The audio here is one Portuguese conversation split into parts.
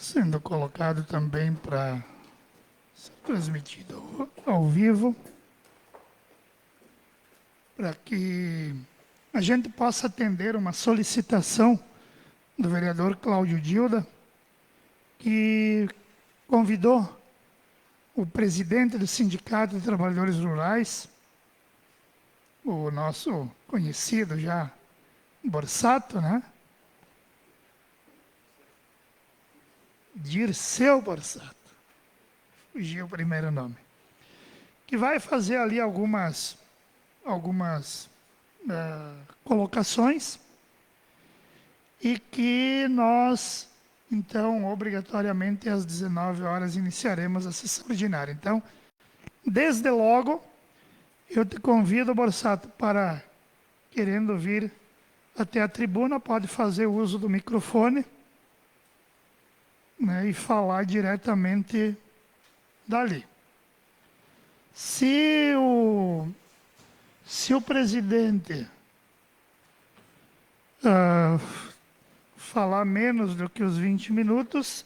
sendo colocado também para ser transmitido ao vivo, para que a gente possa atender uma solicitação do vereador Cláudio Dilda, que convidou o presidente do Sindicato de Trabalhadores Rurais, o nosso conhecido já Borsato, né? Dirceu Borsato, fugiu o primeiro nome, que vai fazer ali algumas colocações e que nós, então, obrigatoriamente às 19 horas iniciaremos a sessão ordinária. Então, desde logo, eu te convido, Borsato, para, querendo vir até a tribuna, pode fazer uso do microfone, né, e falar diretamente dali. Se o presidente falar menos do que os 20 minutos,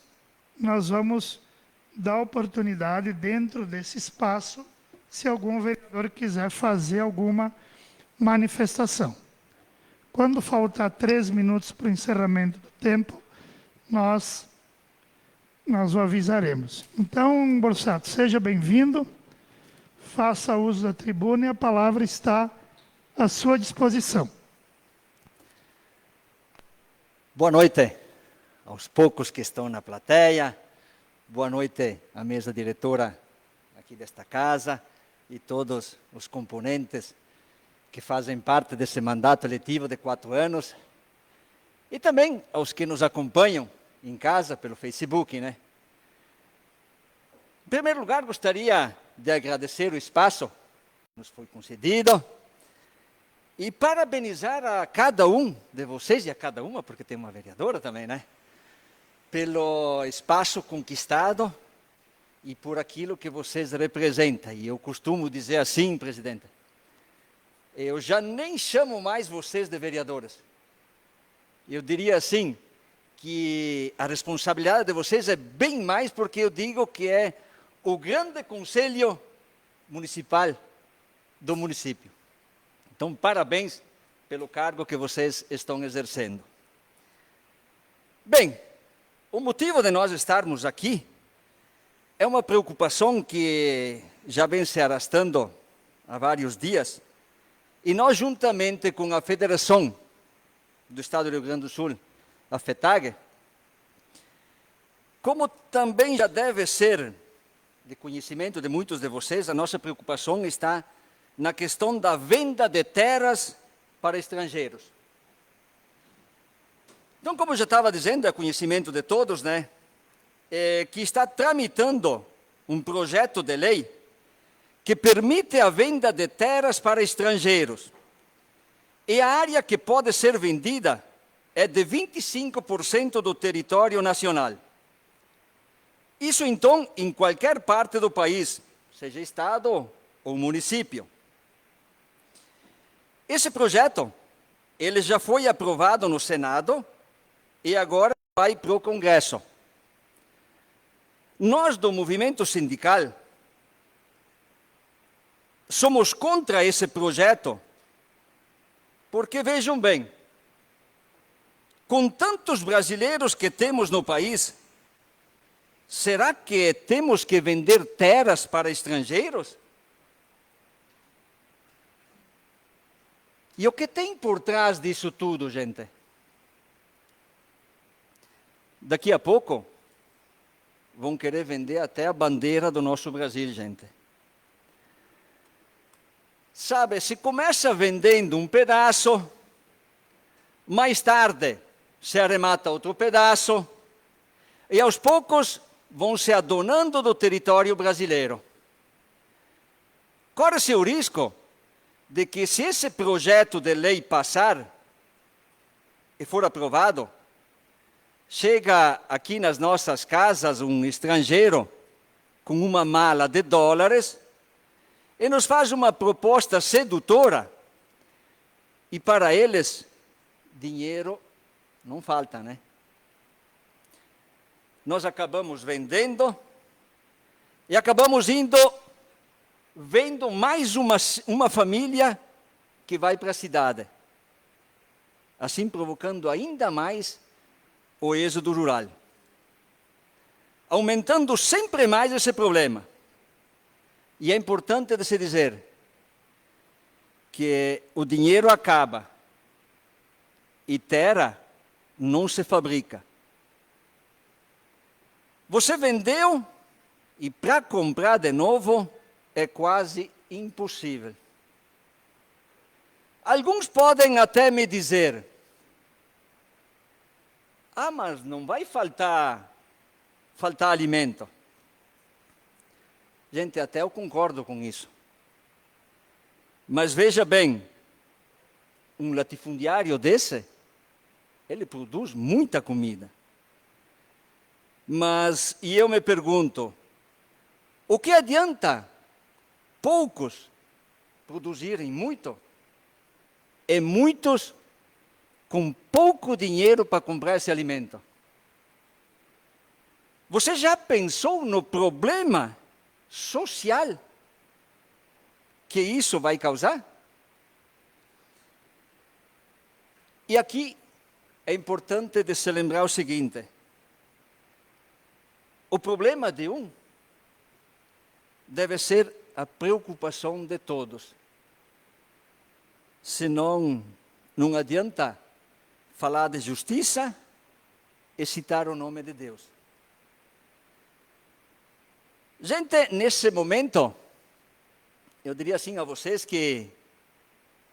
nós vamos dar oportunidade dentro desse espaço, se algum vereador quiser fazer alguma manifestação. Quando faltar 3 minutos para o encerramento do tempo, nós o avisaremos. Então, Borsato, seja bem-vindo, faça uso da tribuna e a palavra está à sua disposição. Boa noite aos poucos que estão na plateia, boa noite à mesa diretora aqui desta casa e todos os componentes que fazem parte desse mandato letivo de 4 anos e também aos que nos acompanham em casa pelo Facebook, né? Em primeiro lugar, gostaria de agradecer o espaço que nos foi concedido e parabenizar a cada um de vocês e a cada uma, porque tem uma vereadora também, né? Pelo espaço conquistado e por aquilo que vocês representam. E eu costumo dizer assim, presidente, eu já nem chamo mais vocês de vereadoras. Eu diria assim, que a responsabilidade de vocês é bem mais, porque eu digo que é o grande conselho municipal do município. Então, parabéns pelo cargo que vocês estão exercendo. Bem, o motivo de nós estarmos aqui é uma preocupação que já vem se arrastando há vários dias, e nós, juntamente com a Federação do Estado do Rio Grande do Sul, a FETAG, como também já deve ser de conhecimento de muitos de vocês, a nossa preocupação está na questão da venda de terras para estrangeiros. Então, como eu já estava dizendo, é conhecimento de todos, né, que está tramitando um projeto de lei que permite a venda de terras para estrangeiros. E a área que pode ser vendida é de 25% do território nacional. Isso, então, em qualquer parte do país, seja estado ou município. Esse projeto, ele já foi aprovado no Senado e agora vai para o Congresso. Nós, do movimento sindical, somos contra esse projeto, porque, vejam bem, com tantos brasileiros que temos no país, será que temos que vender terras para estrangeiros? E o que tem por trás disso tudo, gente? Daqui a pouco, vão querer vender até a bandeira do nosso Brasil, gente. Sabe, se começa vendendo um pedaço, mais tarde se arremata outro pedaço, e aos poucos vão se adonando do território brasileiro. Corre-se o risco de que, se esse projeto de lei passar e for aprovado, chega aqui nas nossas casas um estrangeiro com uma mala de dólares e nos faz uma proposta sedutora, e para eles dinheiro não falta, né? nós acabamos vendendo e acabamos vendo mais uma família que vai para a cidade, assim provocando ainda mais o êxodo rural, aumentando sempre mais esse problema. E é importante de se dizer que o dinheiro acaba e terra não se fabrica. Você vendeu e para comprar de novo é quase impossível. Alguns podem até me dizer: mas não vai faltar alimento. Gente, até eu concordo com isso. Mas veja bem, um latifundiário desse, ele produz muita comida. E eu me pergunto, o que adianta poucos produzirem muito e muitos com pouco dinheiro para comprar esse alimento? Você já pensou no problema social que isso vai causar? E aqui é importante de se lembrar o seguinte: o problema de um deve ser a preocupação de todos. Senão, não adianta falar de justiça e citar o nome de Deus. Gente, nesse momento, eu diria assim a vocês que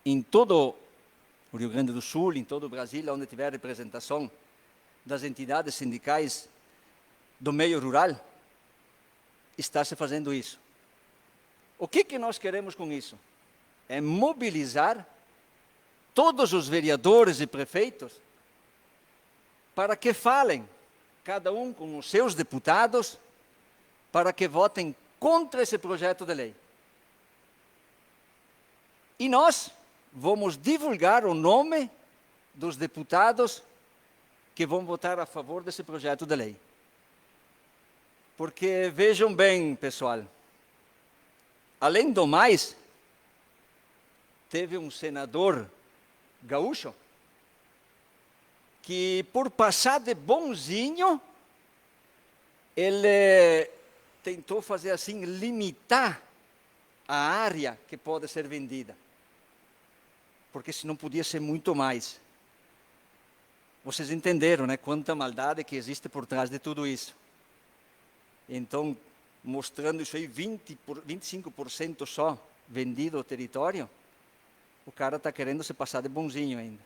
em todo o Rio Grande do Sul, em todo o Brasil, onde tiver representação das entidades sindicais do meio rural, está se fazendo isso. O que nós queremos com isso? É mobilizar todos os vereadores e prefeitos para que falem, cada um com os seus deputados, para que votem contra esse projeto de lei. E nós vamos divulgar o nome dos deputados que vão votar a favor desse projeto de lei. Porque vejam bem, pessoal, além do mais, teve um senador gaúcho que, por passar de bonzinho, ele tentou fazer assim, limitar a área que pode ser vendida, porque senão podia ser muito mais. Vocês entenderam, né? Quanta maldade que existe por trás de tudo isso. Então, mostrando isso aí, 25% só vendido o território, o cara está querendo se passar de bonzinho ainda.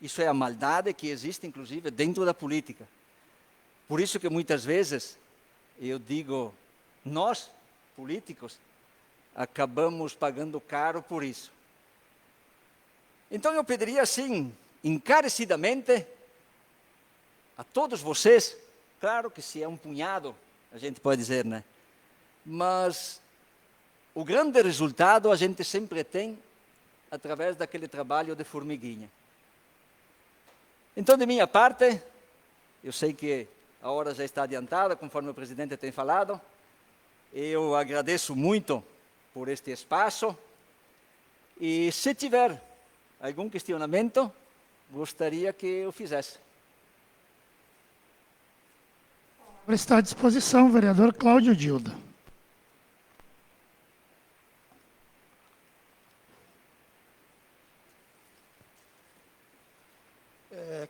Isso é a maldade que existe, inclusive, dentro da política. Por isso que muitas vezes, eu digo, nós, políticos, acabamos pagando caro por isso. Então eu pediria assim, encarecidamente, a todos vocês, claro que se é um punhado, a gente pode dizer, né? Mas o grande resultado a gente sempre tem através daquele trabalho de formiguinha. Então, de minha parte, eu sei que a hora já está adiantada, conforme o presidente tem falado. Eu agradeço muito por este espaço. E se tiver algum questionamento, gostaria que eu fizesse. Está à disposição, vereador Cláudio Dilda.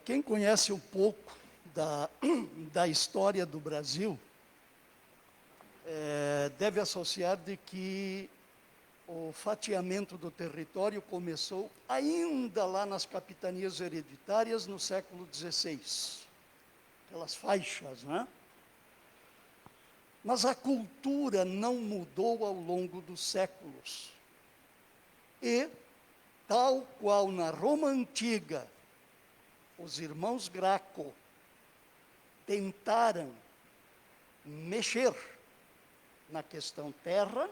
Quem conhece um pouco da história do Brasil deve associar de que o fatiamento do território começou ainda lá nas capitanias hereditárias no século XVI, pelas faixas, né? Mas a cultura não mudou ao longo dos séculos. E, tal qual na Roma Antiga, os irmãos Graco tentaram mexer na questão terra,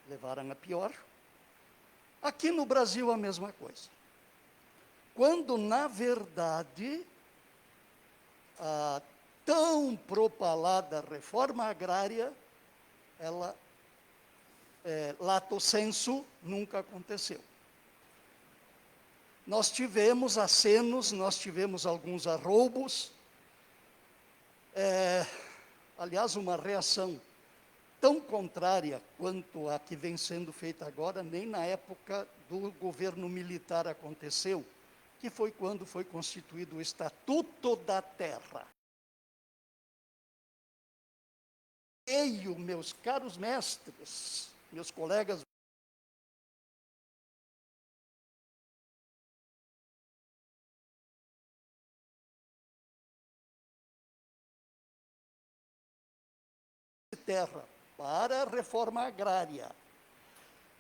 levaram a pior. Aqui no Brasil a mesma coisa. Quando, na verdade, tão propalada reforma agrária, ela, lato sensu, nunca aconteceu. Nós tivemos acenos, nós tivemos alguns arroubos, aliás, uma reação tão contrária quanto a que vem sendo feita agora, nem na época do governo militar aconteceu, que foi quando foi constituído o Estatuto da Terra. E meus caros mestres, meus colegas, terra para a reforma agrária,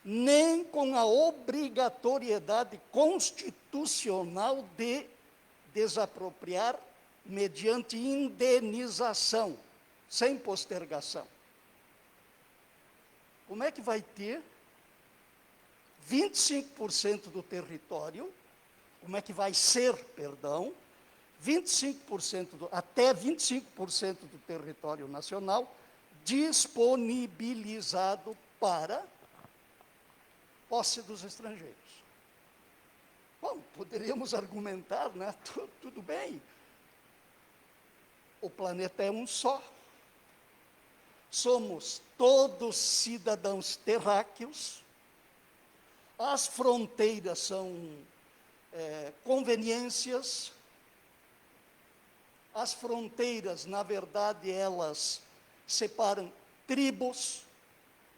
nem com a obrigatoriedade constitucional de desapropriar mediante indenização, sem postergação. Como é que vai ter 25% do território, como é que vai ser, perdão, 25% até 25% do território nacional disponibilizado para posse dos estrangeiros? Bom, poderíamos argumentar, né? Tudo bem. O planeta é um só. Somos todos cidadãos terráqueos. As fronteiras são conveniências. As fronteiras, na verdade, elas separam tribos,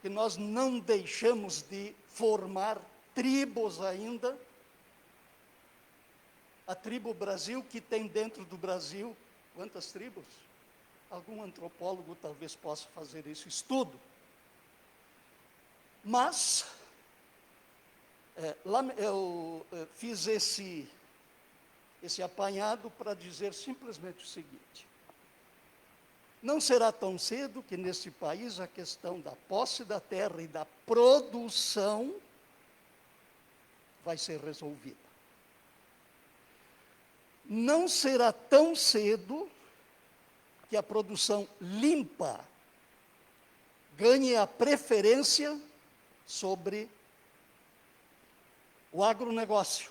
que nós não deixamos de formar tribos ainda. A tribo Brasil, que tem dentro do Brasil, quantas tribos? Algum antropólogo talvez possa fazer esse estudo. Mas, eu fiz esse apanhado para dizer simplesmente o seguinte: não será tão cedo que nesse país a questão da posse da terra e da produção vai ser resolvida. Não será tão cedo que a produção limpa ganhe a preferência sobre o agronegócio,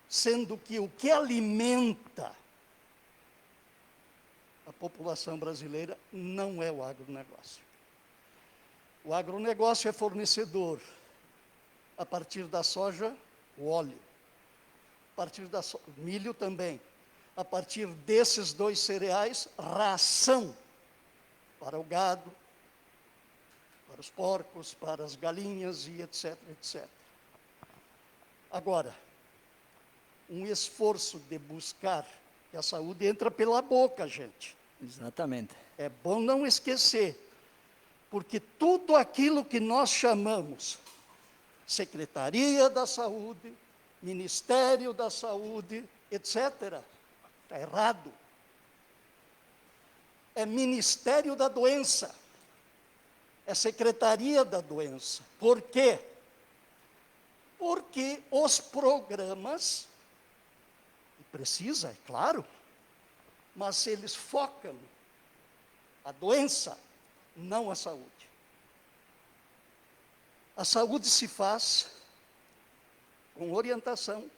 sendo que o que alimenta a população brasileira não é o agronegócio. O agronegócio é fornecedor, a partir da soja, o óleo, a partir da milho também, a partir desses dois cereais, ração para o gado, para os porcos, para as galinhas e etc, etc. Agora, um esforço de buscar que a saúde entra pela boca, gente. Exatamente. É bom não esquecer, porque tudo aquilo que nós chamamos Secretaria da Saúde, Ministério da Saúde, etc., está errado. É Ministério da Doença, é Secretaria da Doença. Por quê? Porque os programas, e precisa, é claro, mas eles focam a doença, não a saúde. A saúde se faz com orientação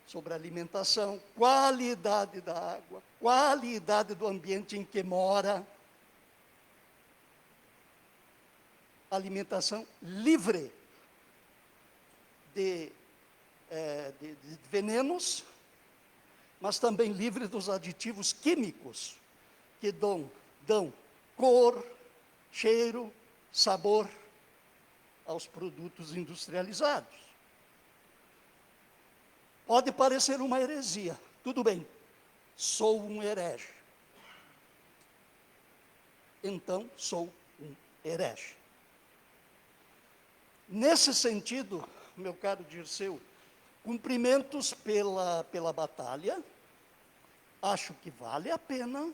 sobre alimentação, qualidade da água, qualidade do ambiente em que mora, alimentação livre de venenos, mas também livre dos aditivos químicos que dão cor, cheiro, sabor aos produtos industrializados. Pode parecer uma heresia, tudo bem, sou um herege. Então, sou um herege. Nesse sentido, meu caro Dirceu, cumprimentos pela batalha, acho que vale a pena,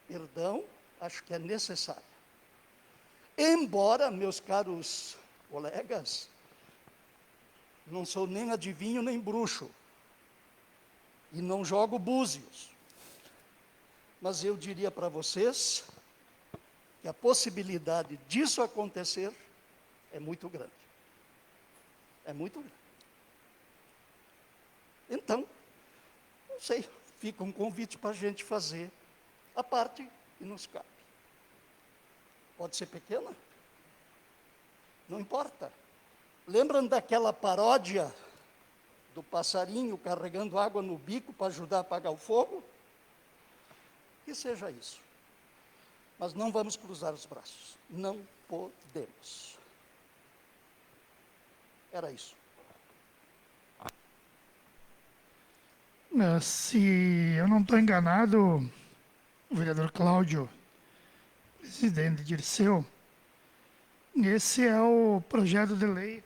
perdão, acho que é necessário. Embora, meus caros colegas, não sou nem adivinho nem bruxo, E não jogo búzios. Mas eu diria para vocês que a possibilidade disso acontecer é muito grande. É muito grande. Então, não sei, fica um convite para a gente fazer a parte que nos cabe. Pode ser pequena? Não importa. Lembram daquela paródia do passarinho carregando água no bico para ajudar a apagar o fogo? Que seja isso. Mas não vamos cruzar os braços. Não podemos. Era isso. Se eu não estou enganado, o vereador Cláudio, presidente Dirceu, esse é o projeto de lei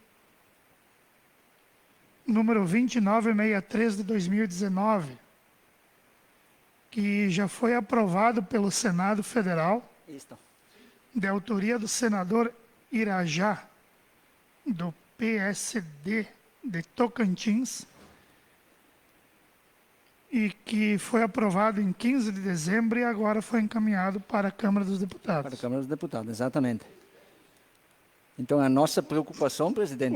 número 2963 de 2019, que já foi aprovado pelo Senado Federal, Isto. de autoria do senador Irajá, do PSD de Tocantins, e que foi aprovado em 15 de dezembro e agora foi encaminhado para a Câmara dos Para a Deputados. Câmara dos Deputados, exatamente. Então, a nossa preocupação, presidente,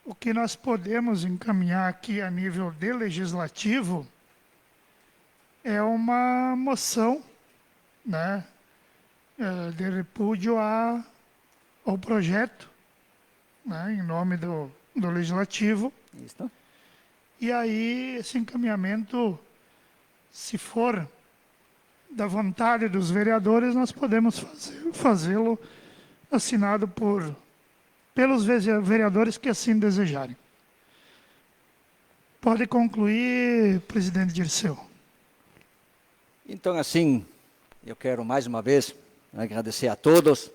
O que nós podemos encaminhar aqui a nível de legislativo é uma moção, né, de repúdio ao projeto, né, em nome do legislativo. Isto. E aí, esse encaminhamento, se for da vontade dos vereadores, nós podemos fazê-lo assinado pelos vereadores que assim desejarem. Pode concluir, presidente Dirceu. Então, assim, eu quero mais uma vez agradecer a todos,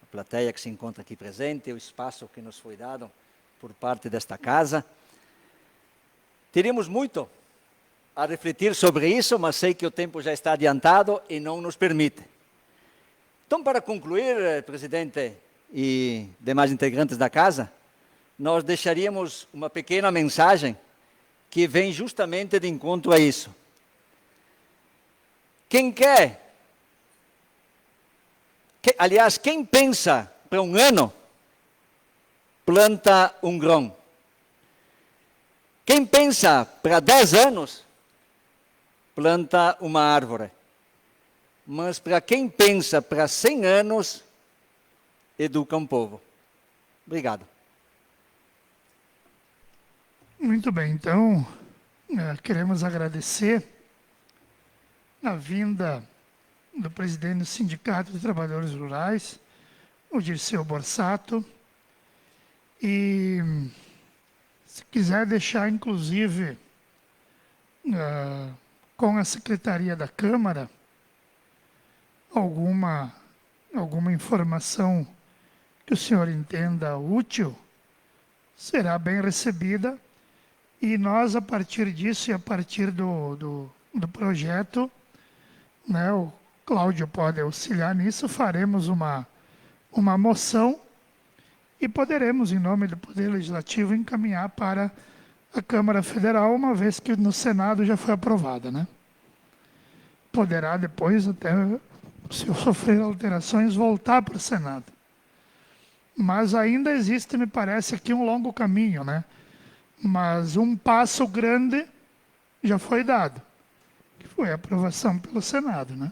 a plateia que se encontra aqui presente, o espaço que nos foi dado por parte desta casa. Teríamos muito a refletir sobre isso, mas sei que o tempo já está adiantado e não nos permite. Então, para concluir, presidente e demais integrantes da casa, nós deixaríamos uma pequena mensagem que vem justamente de encontro a isso. Quem pensa para um ano, planta um grão. Quem pensa para 10 anos, planta uma árvore. Mas para quem pensa para 100 anos, educa um povo. Obrigado. Muito bem, então, queremos agradecer a vinda do presidente do Sindicato de Trabalhadores Rurais, o Dirceu Borsato, e se quiser deixar, inclusive, com a Secretaria da Câmara, alguma informação que o senhor entenda útil, será bem recebida, e nós, a partir disso e a partir do projeto, né, o Cláudio pode auxiliar nisso, faremos uma moção e poderemos, em nome do Poder Legislativo, encaminhar para a Câmara Federal, uma vez que no Senado já foi aprovada, né? Poderá depois, até se sofrer alterações, voltar para o Senado. Mas ainda existe, me parece, aqui um longo caminho, né? Mas um passo grande já foi dado, que foi a aprovação pelo Senado, né?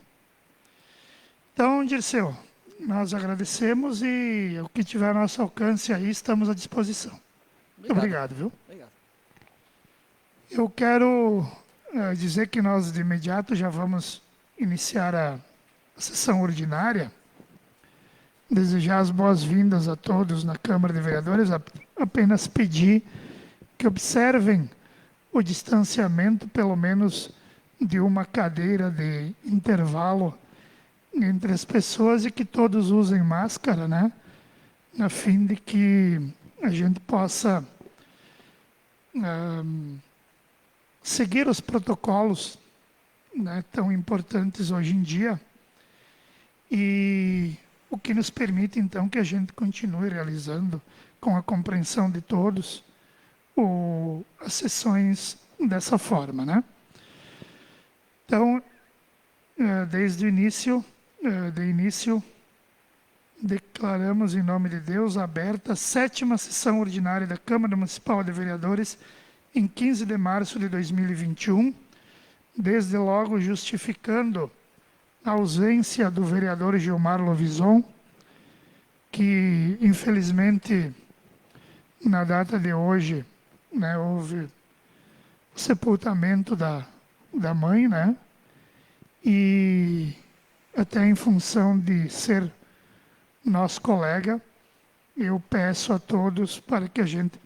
Então, Dirceu, nós agradecemos e o que tiver ao nosso alcance aí, estamos à disposição. Obrigado, viu? Obrigado. Eu quero dizer que nós, de imediato, já vamos iniciar a sessão ordinária. Desejar as boas-vindas a todos na Câmara de Vereadores, apenas pedir que observem o distanciamento, pelo menos de uma cadeira de intervalo entre as pessoas e que todos usem máscara, né? A fim de que a gente possa seguir os protocolos, né, tão importantes hoje em dia, e o que nos permite, então, que a gente continue realizando, com a compreensão de todos, as sessões dessa forma, né? Então, desde o início, declaramos em nome de Deus aberta a 7ª sessão ordinária da Câmara Municipal de Vereadores em 15 de março de 2021, desde logo justificando a ausência do vereador Gilmar Lovison, que infelizmente na data de hoje, né, houve o sepultamento da mãe, né? E até em função de ser nosso colega, eu peço a todos para que a gente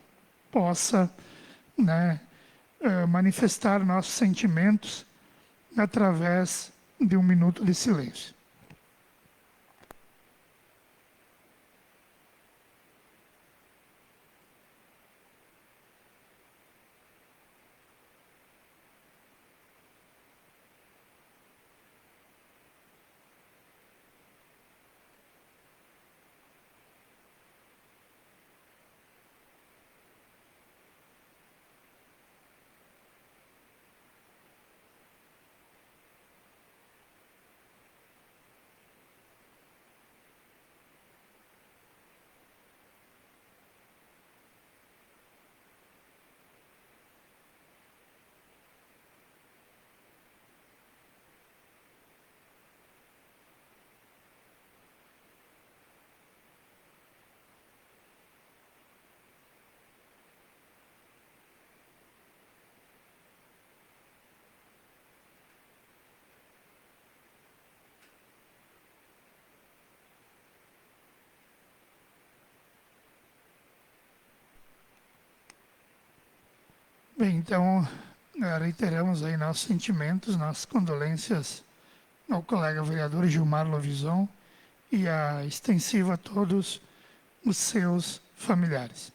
possa, né, manifestar nossos sentimentos através de um minuto de silêncio. Bem, então, reiteramos aí nossos sentimentos, nossas condolências ao colega vereador Gilmar Lovison e a extensiva a todos os seus familiares.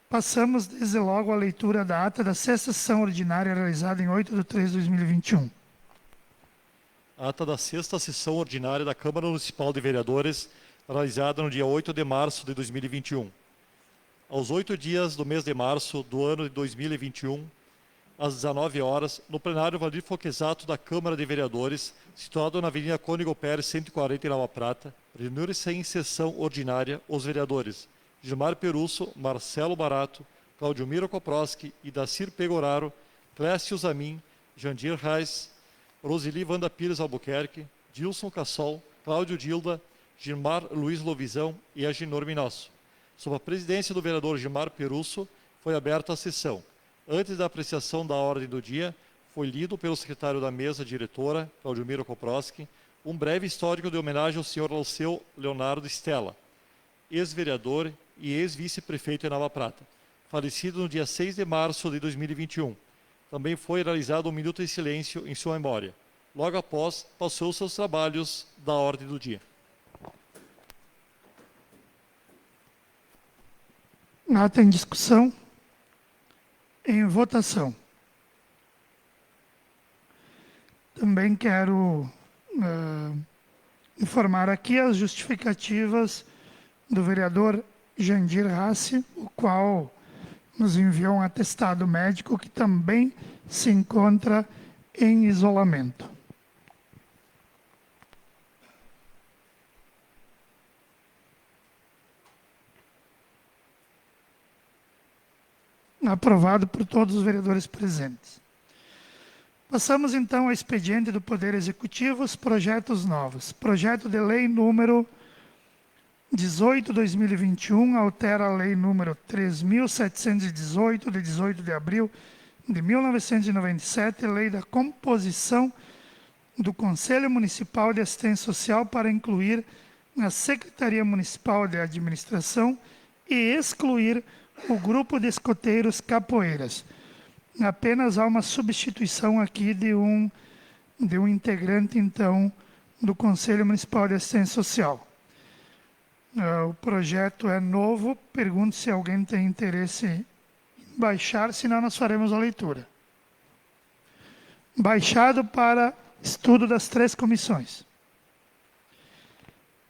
Passamos desde logo à leitura da ata da 6ª sessão ordinária realizada em 8/3/2021. Ata da 6ª sessão ordinária da Câmara Municipal de Vereadores, realizada no dia 8 de março de 2021. Aos 8 dias do mês de março do ano de 2021, às 19 horas, no plenário Valdir Foquesato da Câmara de Vereadores, situado na Avenida Cônigo Pérez 140 em Nova Prata, reuniram-se em sessão ordinária os vereadores Gilmar Perusso, Marcelo Barato, Claudio Miro Koproski, Idacir Pegoraro, Clécio Zamin, Jandir Reis, Roseli Wanda Pires Albuquerque, Dilson Cassol, Cláudio Dilda, Gilmar Luiz Lovison e Agenor Minosso. Sob a presidência do vereador Gilmar Perusso, foi aberta a sessão. Antes da apreciação da ordem do dia, foi lido pelo secretário da mesa diretora, Claudio Miro Koproski, um breve histórico de homenagem ao senhor Alceu Leonardo Stella, ex-vereador e ex-vice-prefeito em Nova Prata, falecido no dia 6 de março de 2021. Também foi realizado um minuto de silêncio em sua memória. Logo após, passou seus trabalhos da ordem do dia. Ata em discussão. Em votação. Também quero informar aqui as justificativas do vereador Jandir Rassi, o qual nos enviou um atestado médico que também se encontra em isolamento. Aprovado por todos os vereadores presentes. Passamos então ao expediente do Poder Executivo, os projetos novos. Projeto de lei número 18/2021, altera a lei número 3.718, de 18 de abril de 1997, lei da composição do Conselho Municipal de Assistência Social para incluir na Secretaria Municipal de Administração e excluir o grupo de escoteiros capoeiras. Apenas há uma substituição aqui de um integrante, então, do Conselho Municipal de Assistência Social. O projeto é novo, pergunto se alguém tem interesse em baixar, senão nós faremos a leitura. Baixado para estudo das 3 comissões.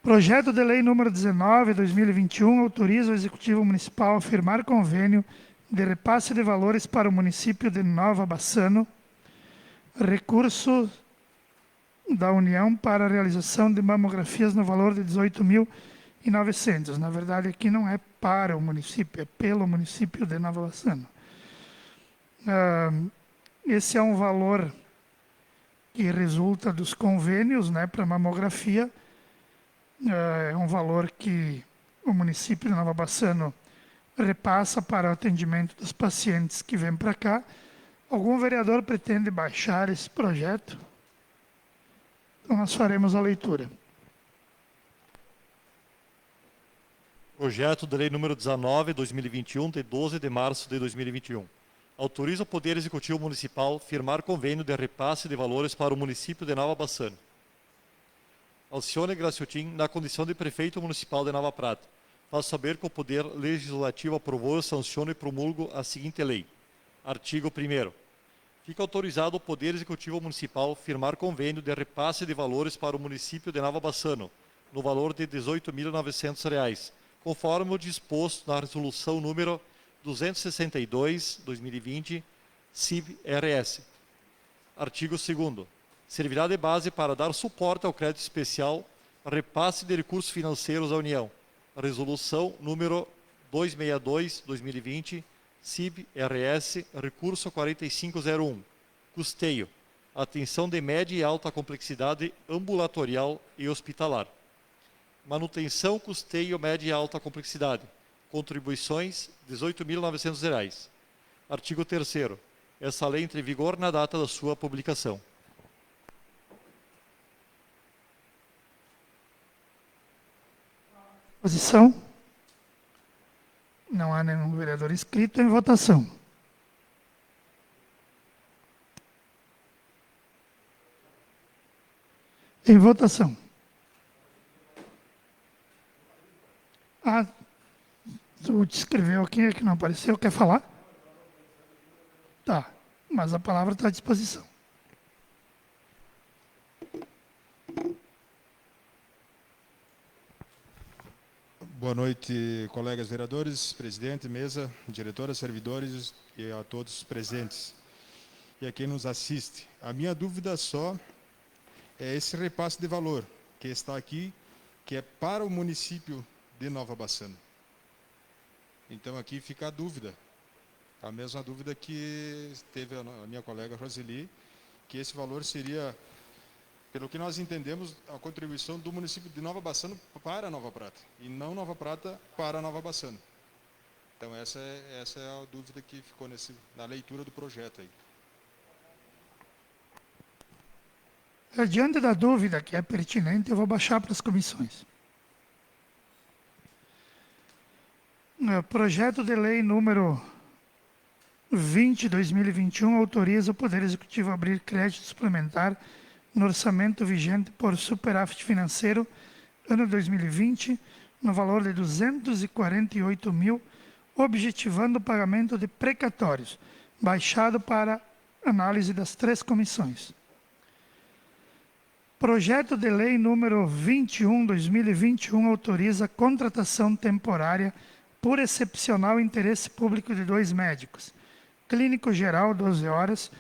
Projeto de lei número 19/2021 autoriza o Executivo Municipal a firmar convênio de repasse de valores para o município de Nova Bassano, recurso da União para a realização de mamografias no valor de 18.900. Na verdade, aqui não é para o município, é pelo município de Nova Bassano. Esse é um valor que resulta dos convênios, né, para mamografia. É um valor que o município de Nova Bassano repassa para o atendimento dos pacientes que vêm para cá. Algum vereador pretende baixar esse projeto? Então, nós faremos a leitura. Projeto de Lei número 19, 2021, de 12 de março de 2021. Autoriza o Poder Executivo Municipal firmar convênio de repasse de valores para o município de Nova Bassano. Alcione Graciotin, na condição de prefeito municipal de Nova Prata, faz saber que o Poder Legislativo aprovou, sanciona e promulga a seguinte lei. Artigo 1º. Fica autorizado o Poder Executivo Municipal firmar convênio de repasse de valores para o município de Nova Bassano, no valor de R$ 18.900, conforme o disposto na Resolução número 262/2020, CIB-RS. Artigo 2º. Servirá de base para dar suporte ao crédito especial, repasse de recursos financeiros à União. Resolução número 262/2020, CIB-RS, recurso 4501. Custeio. Atenção de média e alta complexidade ambulatorial e hospitalar. Manutenção, custeio, média e alta complexidade. Contribuições, R$ 18.900. Artigo 3º. Essa lei entra em vigor na data da sua publicação. Posição? Não há nenhum vereador inscrito em votação. Em votação. Tu te escreveu aqui que não apareceu, quer falar? Tá, mas a palavra está à disposição. Boa noite, colegas vereadores, presidente, mesa, diretora, servidores e a todos os presentes e a quem nos assiste. A minha dúvida só é esse repasse de valor que está aqui, que é para o município de Nova Bassano. Então aqui fica a dúvida, a mesma dúvida que teve a minha colega Roseli, que esse valor seria, pelo que nós entendemos, a contribuição do município de Nova Bassano para Nova Prata, e não Nova Prata para Nova Bassano. Então essa é a dúvida que ficou na leitura do projeto aí. Diante da dúvida que é pertinente, eu vou baixar para as comissões. Projeto de lei número 20/2021 autoriza o Poder Executivo a abrir crédito suplementar no orçamento vigente por superávit financeiro ano 2020 no valor de 248 mil, objetivando o pagamento de precatórios, baixado para análise das 3 comissões. Projeto de lei número 21/2021 autoriza a contratação temporária por excepcional interesse público de 2 médicos. Clínico geral, 12 horas,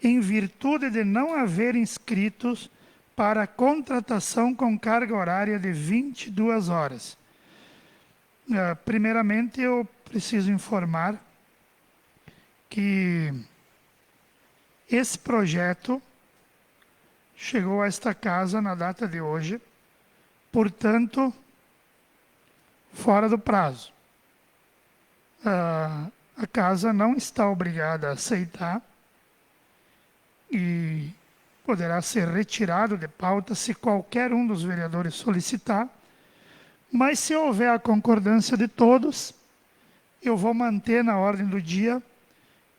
em virtude de não haver inscritos para contratação com carga horária de 22 horas. Primeiramente, eu preciso informar que esse projeto chegou a esta casa na data de hoje, portanto, fora do prazo. A casa não está obrigada a aceitar e poderá ser retirado de pauta se qualquer um dos vereadores solicitar, mas se houver a concordância de todos, eu vou manter na ordem do dia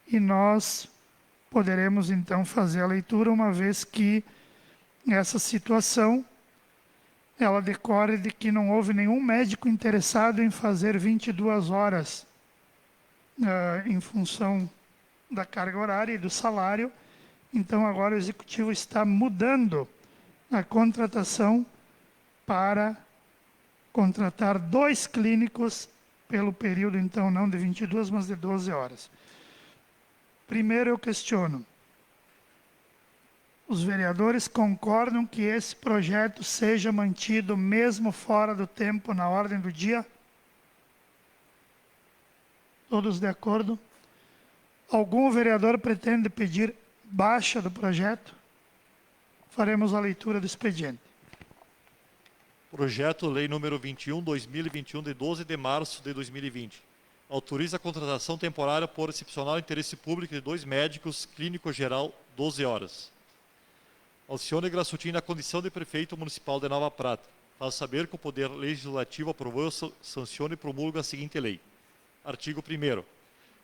e nós poderemos então fazer a leitura, uma vez que essa situação ela decorre de que não houve nenhum médico interessado em fazer 22 horas em função da carga horária e do salário. Então, agora o Executivo está mudando a contratação para contratar 2 clínicos pelo período, então, não de 22, mas de 12 horas. Primeiro eu questiono. Os vereadores concordam que esse projeto seja mantido mesmo fora do tempo na ordem do dia? Todos de acordo? Algum vereador pretende pedir baixa do projeto? Faremos a leitura do expediente. Projeto Lei número 21/2021, de 12 de março de 2020. Autoriza a contratação temporária por excepcional interesse público de 2 médicos, clínico geral, 12 horas. Alcione Grassutin, na condição de prefeito municipal de Nova Prata, faz saber que o Poder Legislativo aprovou, sanciona e promulga a seguinte lei. Artigo 1º.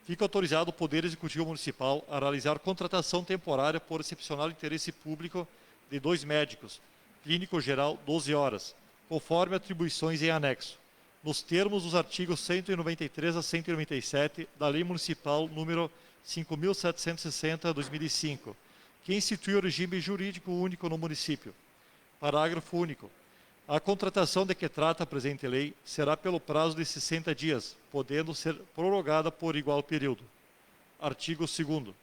Fica autorizado o Poder Executivo Municipal a realizar contratação temporária por excepcional interesse público de 2 médicos, clínico geral, 12 horas, conforme atribuições em anexo, nos termos dos artigos 193 a 197 da Lei Municipal número 5.760/2005, que institui o regime jurídico único no município. Parágrafo único. A contratação de que trata a presente lei será pelo prazo de 60 dias, podendo ser prorrogada por igual período. Artigo 2º.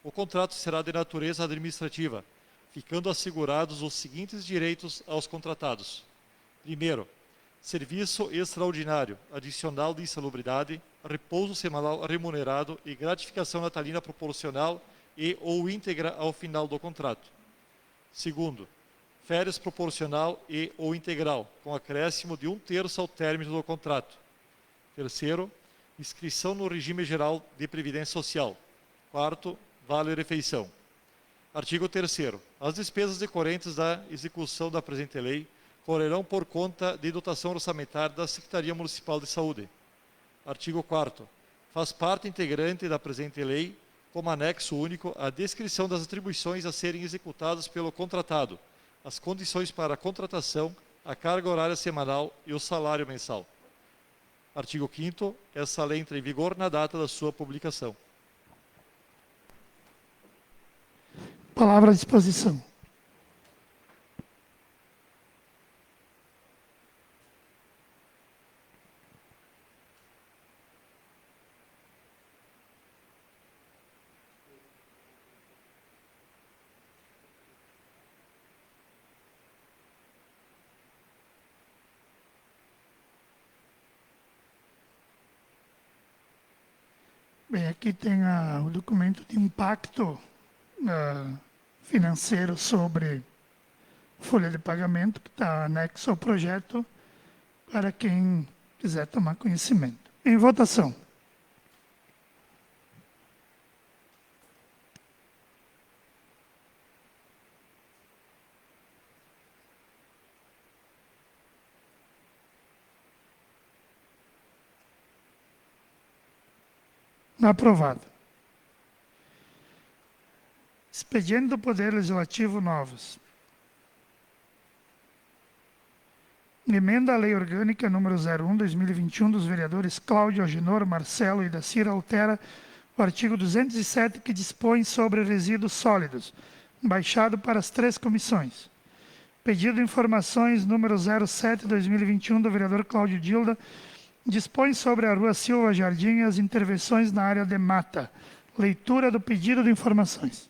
O contrato será de natureza administrativa, ficando assegurados os seguintes direitos aos contratados. Primeiro, serviço extraordinário, adicional de insalubridade, repouso semanal remunerado e gratificação natalina proporcional e ou íntegra ao final do contrato. Segundo, férias proporcional e ou integral, com acréscimo de 1/3 ao término do contrato. Terceiro, inscrição no regime geral de previdência social. Quarto, vale-refeição. Artigo 3º. As despesas decorrentes da execução da presente lei correrão por conta de dotação orçamentária da Secretaria Municipal de Saúde. Artigo 4º. Faz parte integrante da presente lei, como anexo único, a descrição das atribuições a serem executadas pelo contratado, as condições para a contratação, a carga horária semanal e o salário mensal. Artigo 5º. Essa lei entra em vigor na data da sua publicação. Palavra à disposição. Bem, aqui tem o documento de impacto financeiro sobre folha de pagamento, que está anexo ao projeto, para quem quiser tomar conhecimento. Em votação. Aprovado. Expediente do Poder Legislativo novos. Emenda à Lei Orgânica número 01/2021 dos vereadores Cláudio Agenor, Marcelo e Dacir altera o artigo 207 que dispõe sobre resíduos sólidos, baixado para as 3 comissões. Pedido de informações número 07/2021 do vereador Cláudio Dilda, dispõe sobre a Rua Silva Jardim e as intervenções na área de mata. Leitura do pedido de informações.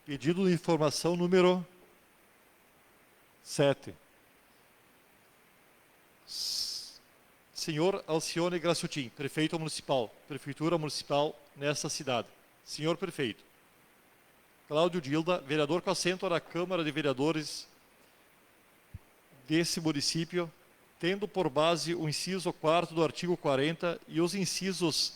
Pedido de informação número 7. Senhor Alcione Grassutin, Prefeito Municipal, Prefeitura Municipal nesta cidade. Senhor Prefeito, Cláudio Dilda, vereador com assento na Câmara de Vereadores desse município, tendo por base o inciso 4º do artigo 40 e os incisos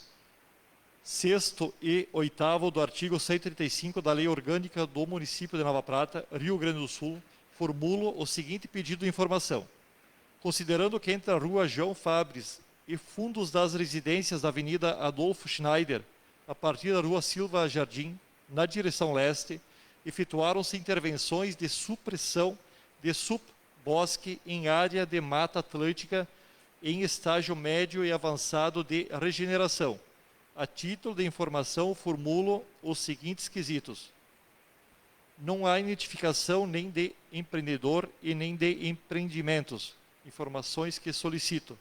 6º e 8º do artigo 135 da Lei Orgânica do Município de Nova Prata, Rio Grande do Sul, formulo o seguinte pedido de informação. Considerando que entre a Rua João Fabres e fundos das residências da Avenida Adolfo Schneider, a partir da Rua Silva Jardim, na direção leste, efetuaram-se intervenções de supressão bosque em área de Mata Atlântica em estágio médio e avançado de regeneração. A título de informação, formulo os seguintes quesitos. Não há identificação nem de empreendedor e nem de empreendimentos. Informações que solicito.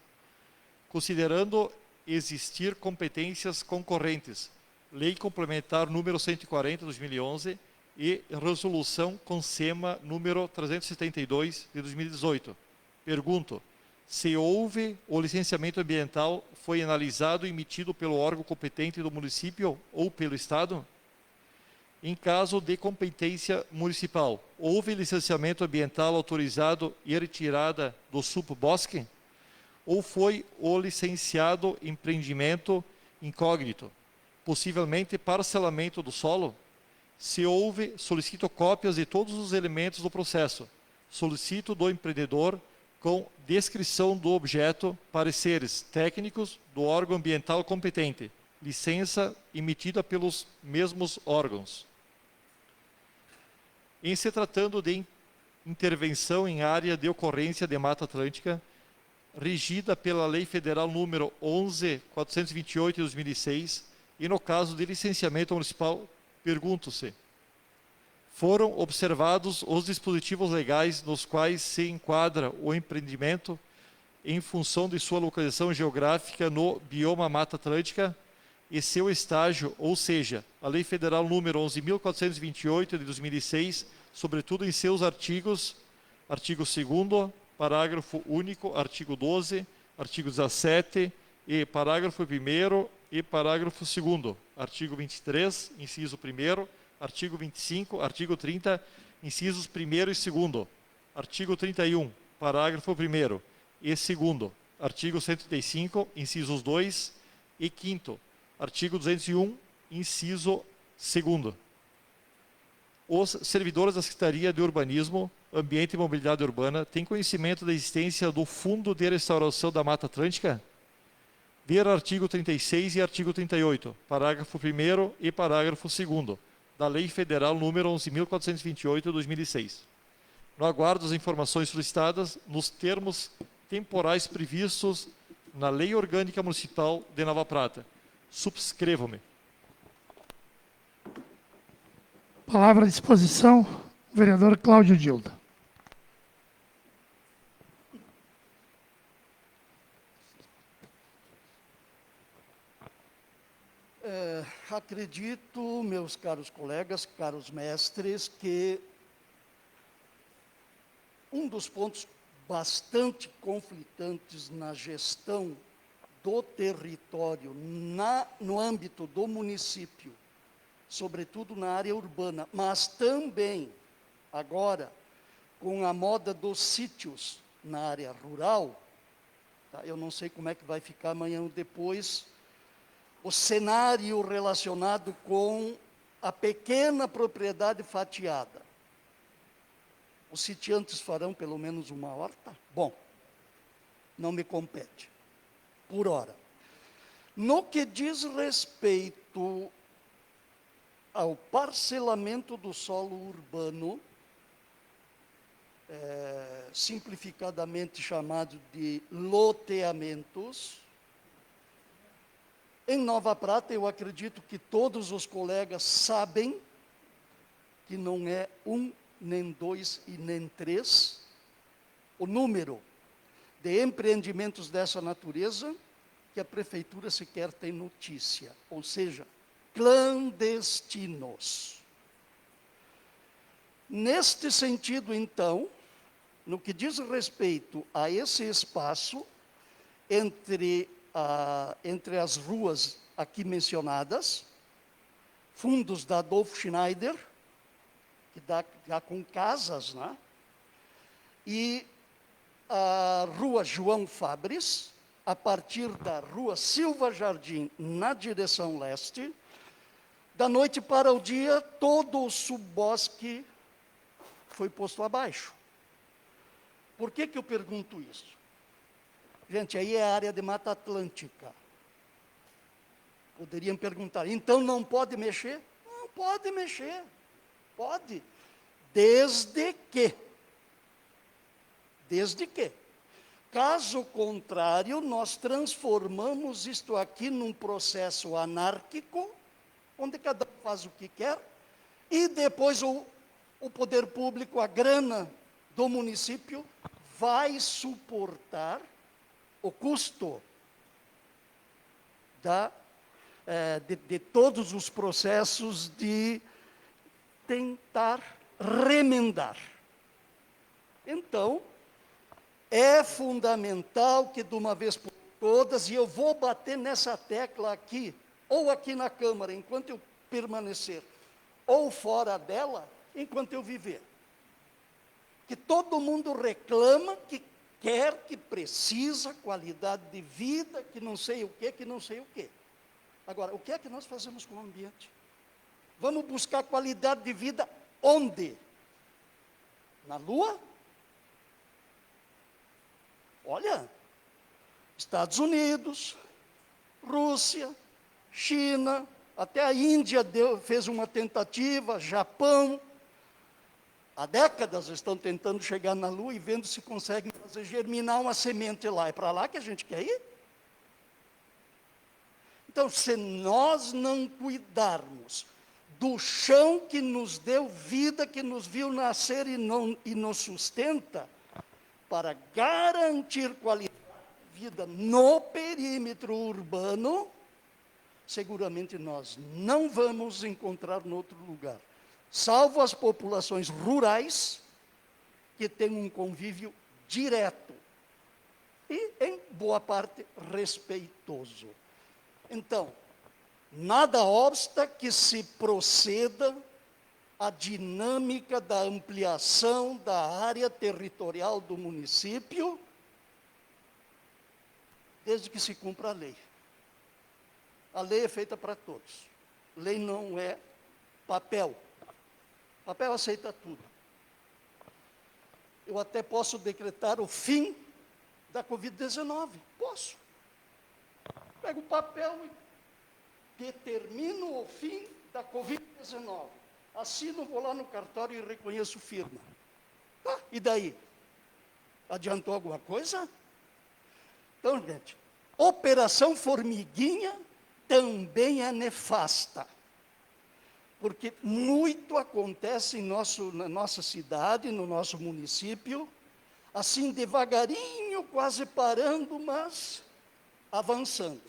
Considerando existir competências concorrentes, Lei Complementar número 140, 2011 e Resolução CONSEMA número 372, de 2018. Pergunto, se houve o licenciamento ambiental, foi analisado e emitido pelo órgão competente do município ou pelo Estado? Em caso de competência municipal, houve licenciamento ambiental autorizado e retirada do subbosque? Ou foi o licenciado empreendimento incógnito, possivelmente parcelamento do solo? Se houve, solicito cópias de todos os elementos do processo. Solicito do empreendedor com descrição do objeto, pareceres técnicos do órgão ambiental competente, licença emitida pelos mesmos órgãos. Em se tratando de intervenção em área de ocorrência de Mata Atlântica, regida pela Lei Federal número 11.428 de 2006, e no caso de licenciamento municipal, pergunto-se, foram observados os dispositivos legais nos quais se enquadra o empreendimento em função de sua localização geográfica no bioma Mata Atlântica e seu estágio, ou seja, a Lei Federal número 11.428 de 2006, sobretudo em seus artigos, artigo 2º, parágrafo único, artigo 12, artigo 17 e parágrafo 1º e parágrafo 2º, artigo 23, inciso 1º, artigo 25, artigo 30, incisos 1º e 2º, artigo 31, parágrafo 1º e 2º, artigo 135, incisos 2 e 5º, artigo 201, inciso 2º. Os servidores da Secretaria de Urbanismo, Ambiente e Mobilidade Urbana têm conhecimento da existência do Fundo de Restauração da Mata Atlântica? Ver artigo 36 e artigo 38, parágrafo 1º e parágrafo 2º, da Lei Federal número 11.428 de 2006. No aguardo das informações solicitadas, nos termos temporais previstos na Lei Orgânica Municipal de Nova Prata. Subscrevo-me. Palavra à disposição, vereador Cláudio Dilda. Acredito, meus caros colegas, caros mestres, que um dos pontos bastante conflitantes na gestão do território no âmbito do município, sobretudo na área urbana, mas também agora com a moda dos sítios na área rural, tá? Eu não sei como é que vai ficar amanhã ou depois, o cenário relacionado com a pequena propriedade fatiada. Os sitiantes farão pelo menos uma horta? Bom, não me compete, por hora. No que diz respeito ao parcelamento do solo urbano, simplificadamente chamado de loteamentos, em Nova Prata, eu acredito que todos os colegas sabem que não é um, nem dois e nem três o número de empreendimentos dessa natureza que a prefeitura sequer tem notícia, ou seja, clandestinos. Neste sentido, então, no que diz respeito a esse espaço entre as ruas aqui mencionadas, fundos da Adolf Schneider, que dá com casas, né? E a rua João Fabres, a partir da rua Silva Jardim, na direção leste, da noite para o dia, todo o subbosque foi posto abaixo. Por que eu pergunto isso? Gente, aí é a área de Mata Atlântica. Poderiam perguntar, então não pode mexer? Não pode mexer. Pode. Desde que Desde que. Caso contrário, nós transformamos isto aqui num processo anárquico, onde cada um faz o que quer, e depois o poder público, a grana do município, vai suportar o custo de todos os processos de tentar remendar. Então, é fundamental que de uma vez por todas, e eu vou bater nessa tecla aqui, ou aqui na Câmara, enquanto eu permanecer, ou fora dela, enquanto eu viver. Que todo mundo reclama, que quer, que precisa, qualidade de vida, que não sei o quê, que não sei o quê. Agora, o que é que nós fazemos com o ambiente? Vamos buscar qualidade de vida onde? Na Lua? Olha, Estados Unidos, Rússia, China, até a Índia fez uma tentativa, Japão. Há décadas estão tentando chegar na Lua e vendo se conseguem fazer germinar uma semente lá. É para lá que a gente quer ir? Então, se nós não cuidarmos do chão que nos deu vida, que nos viu nascer e nos sustenta, para garantir qualidade de vida no perímetro urbano, seguramente nós não vamos encontrar em outro lugar, salvo as populações rurais, que têm um convívio direto e, em boa parte, respeitoso. Então, nada obsta que se proceda a dinâmica da ampliação da área territorial do município, desde que se cumpra a lei. A lei é feita para todos. Lei não é papel. Papel aceita tudo. Eu até posso decretar o fim da Covid-19. Posso. Pego o papel e determino o fim da Covid-19. Assino, vou lá no cartório e reconheço firma. Tá, e daí? Adiantou alguma coisa? Então, gente, Operação Formiguinha também é nefasta. Porque muito acontece na nossa cidade, no nosso município, assim devagarinho, quase parando, mas avançando.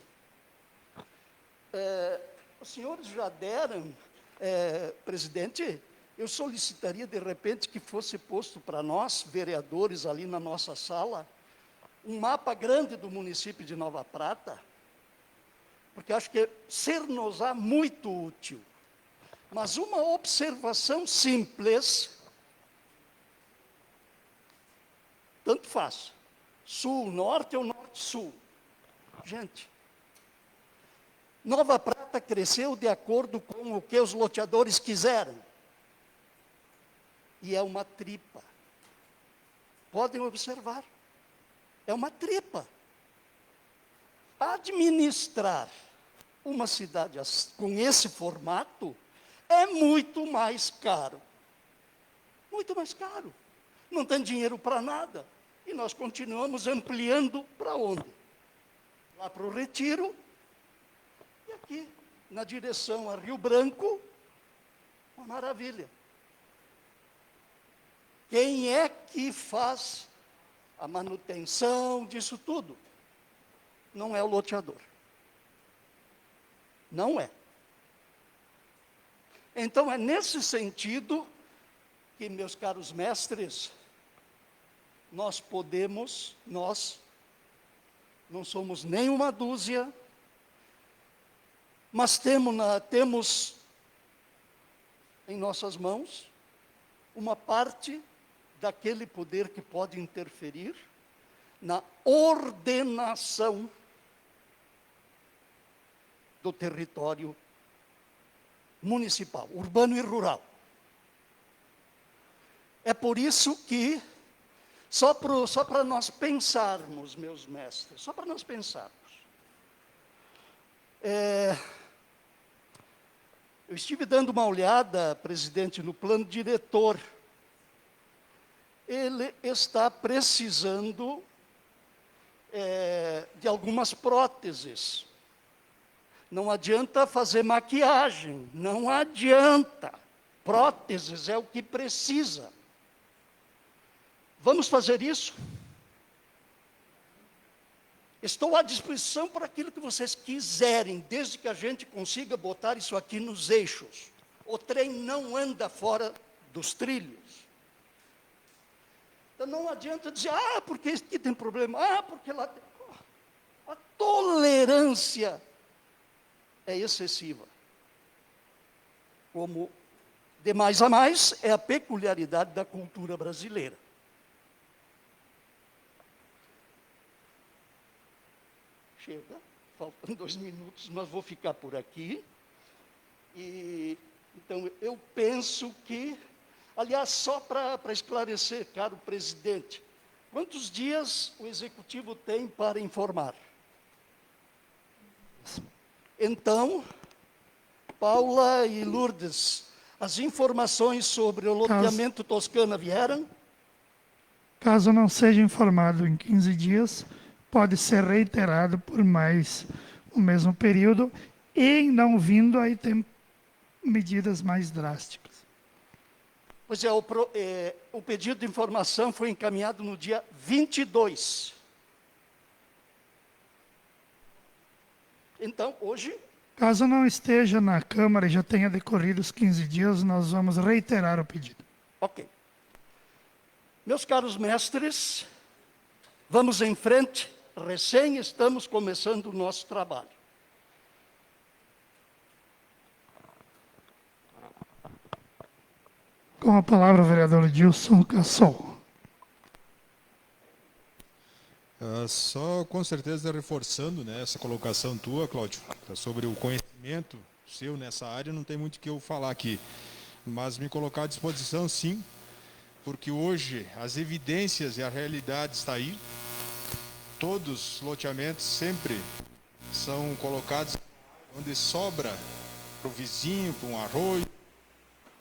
Os senhores já deram, presidente, eu solicitaria de repente que fosse posto para nós, vereadores ali na nossa sala, um mapa grande do município de Nova Prata, porque acho que ser-nos-á muito útil. Mas uma observação simples, tanto faz, sul, norte ou norte-sul. Gente, Nova Prata cresceu de acordo com o que os loteadores quiseram. E é uma tripa. Podem observar. É uma tripa. Administrar uma cidade com esse formato é muito mais caro. Muito mais caro. Não tem dinheiro para nada. E nós continuamos ampliando para onde? Lá para o Retiro. E aqui, na direção a Rio Branco, uma maravilha. Quem é que faz a manutenção disso tudo? Não é o loteador. Não é. Então, é nesse sentido que, meus caros mestres, nós não somos nem uma dúzia, mas temos em nossas mãos uma parte daquele poder que pode interferir na ordenação do território municipal, urbano e rural. É por isso que, só para nós pensarmos, meus mestres, só para nós pensarmos, eu estive dando uma olhada, presidente, no plano diretor, ele está precisando de algumas próteses. Não adianta fazer maquiagem, não adianta. Próteses é o que precisa. Vamos fazer isso? Estou à disposição para aquilo que vocês quiserem, desde que a gente consiga botar isso aqui nos eixos. O trem não anda fora dos trilhos. Então não adianta dizer, porque isso aqui tem problema, porque lá tem... A tolerância é excessiva. Como de mais a mais é a peculiaridade da cultura brasileira. Chega, faltam 2 minutos, mas vou ficar por aqui. Então, eu penso que, aliás, só para esclarecer, caro presidente, quantos dias o Executivo tem para informar? Então, Paula e Lourdes, as informações sobre o loteamento Toscana vieram? Caso não seja informado em 15 dias, pode ser reiterado por mais o mesmo período, e não vindo, aí tem medidas mais drásticas. Pois é, o pedido de informação foi encaminhado no dia 22. Então, hoje... Caso não esteja na Câmara e já tenha decorrido os 15 dias, nós vamos reiterar o pedido. Ok. Meus caros mestres, vamos em frente. Recém estamos começando o nosso trabalho. Com a palavra, o vereador Gilson Cassol. Só com certeza reforçando, né, essa colocação tua, Cláudio, sobre o conhecimento seu nessa área, não tem muito o que eu falar aqui, mas me colocar à disposição, sim, porque hoje as evidências e a realidade está aí. Todos os loteamentos sempre são colocados onde sobra para o vizinho, para um arroio,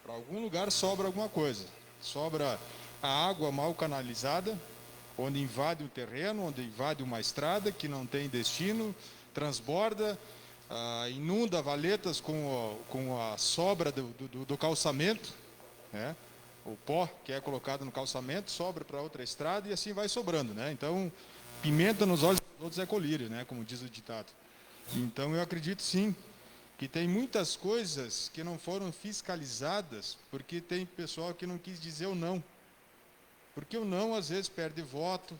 para algum lugar sobra alguma coisa. Sobra a água mal canalizada, onde invade o terreno, onde invade uma estrada que não tem destino, transborda, inunda valetas com a sobra do calçamento, né? O pó que é colocado no calçamento sobra para outra estrada e assim vai sobrando, né? Então, pimenta nos olhos dos outros é colírio, né? Como diz o ditado. Então, eu acredito sim que tem muitas coisas que não foram fiscalizadas porque tem pessoal que não quis dizer o não. Porque o não, às vezes, perde voto,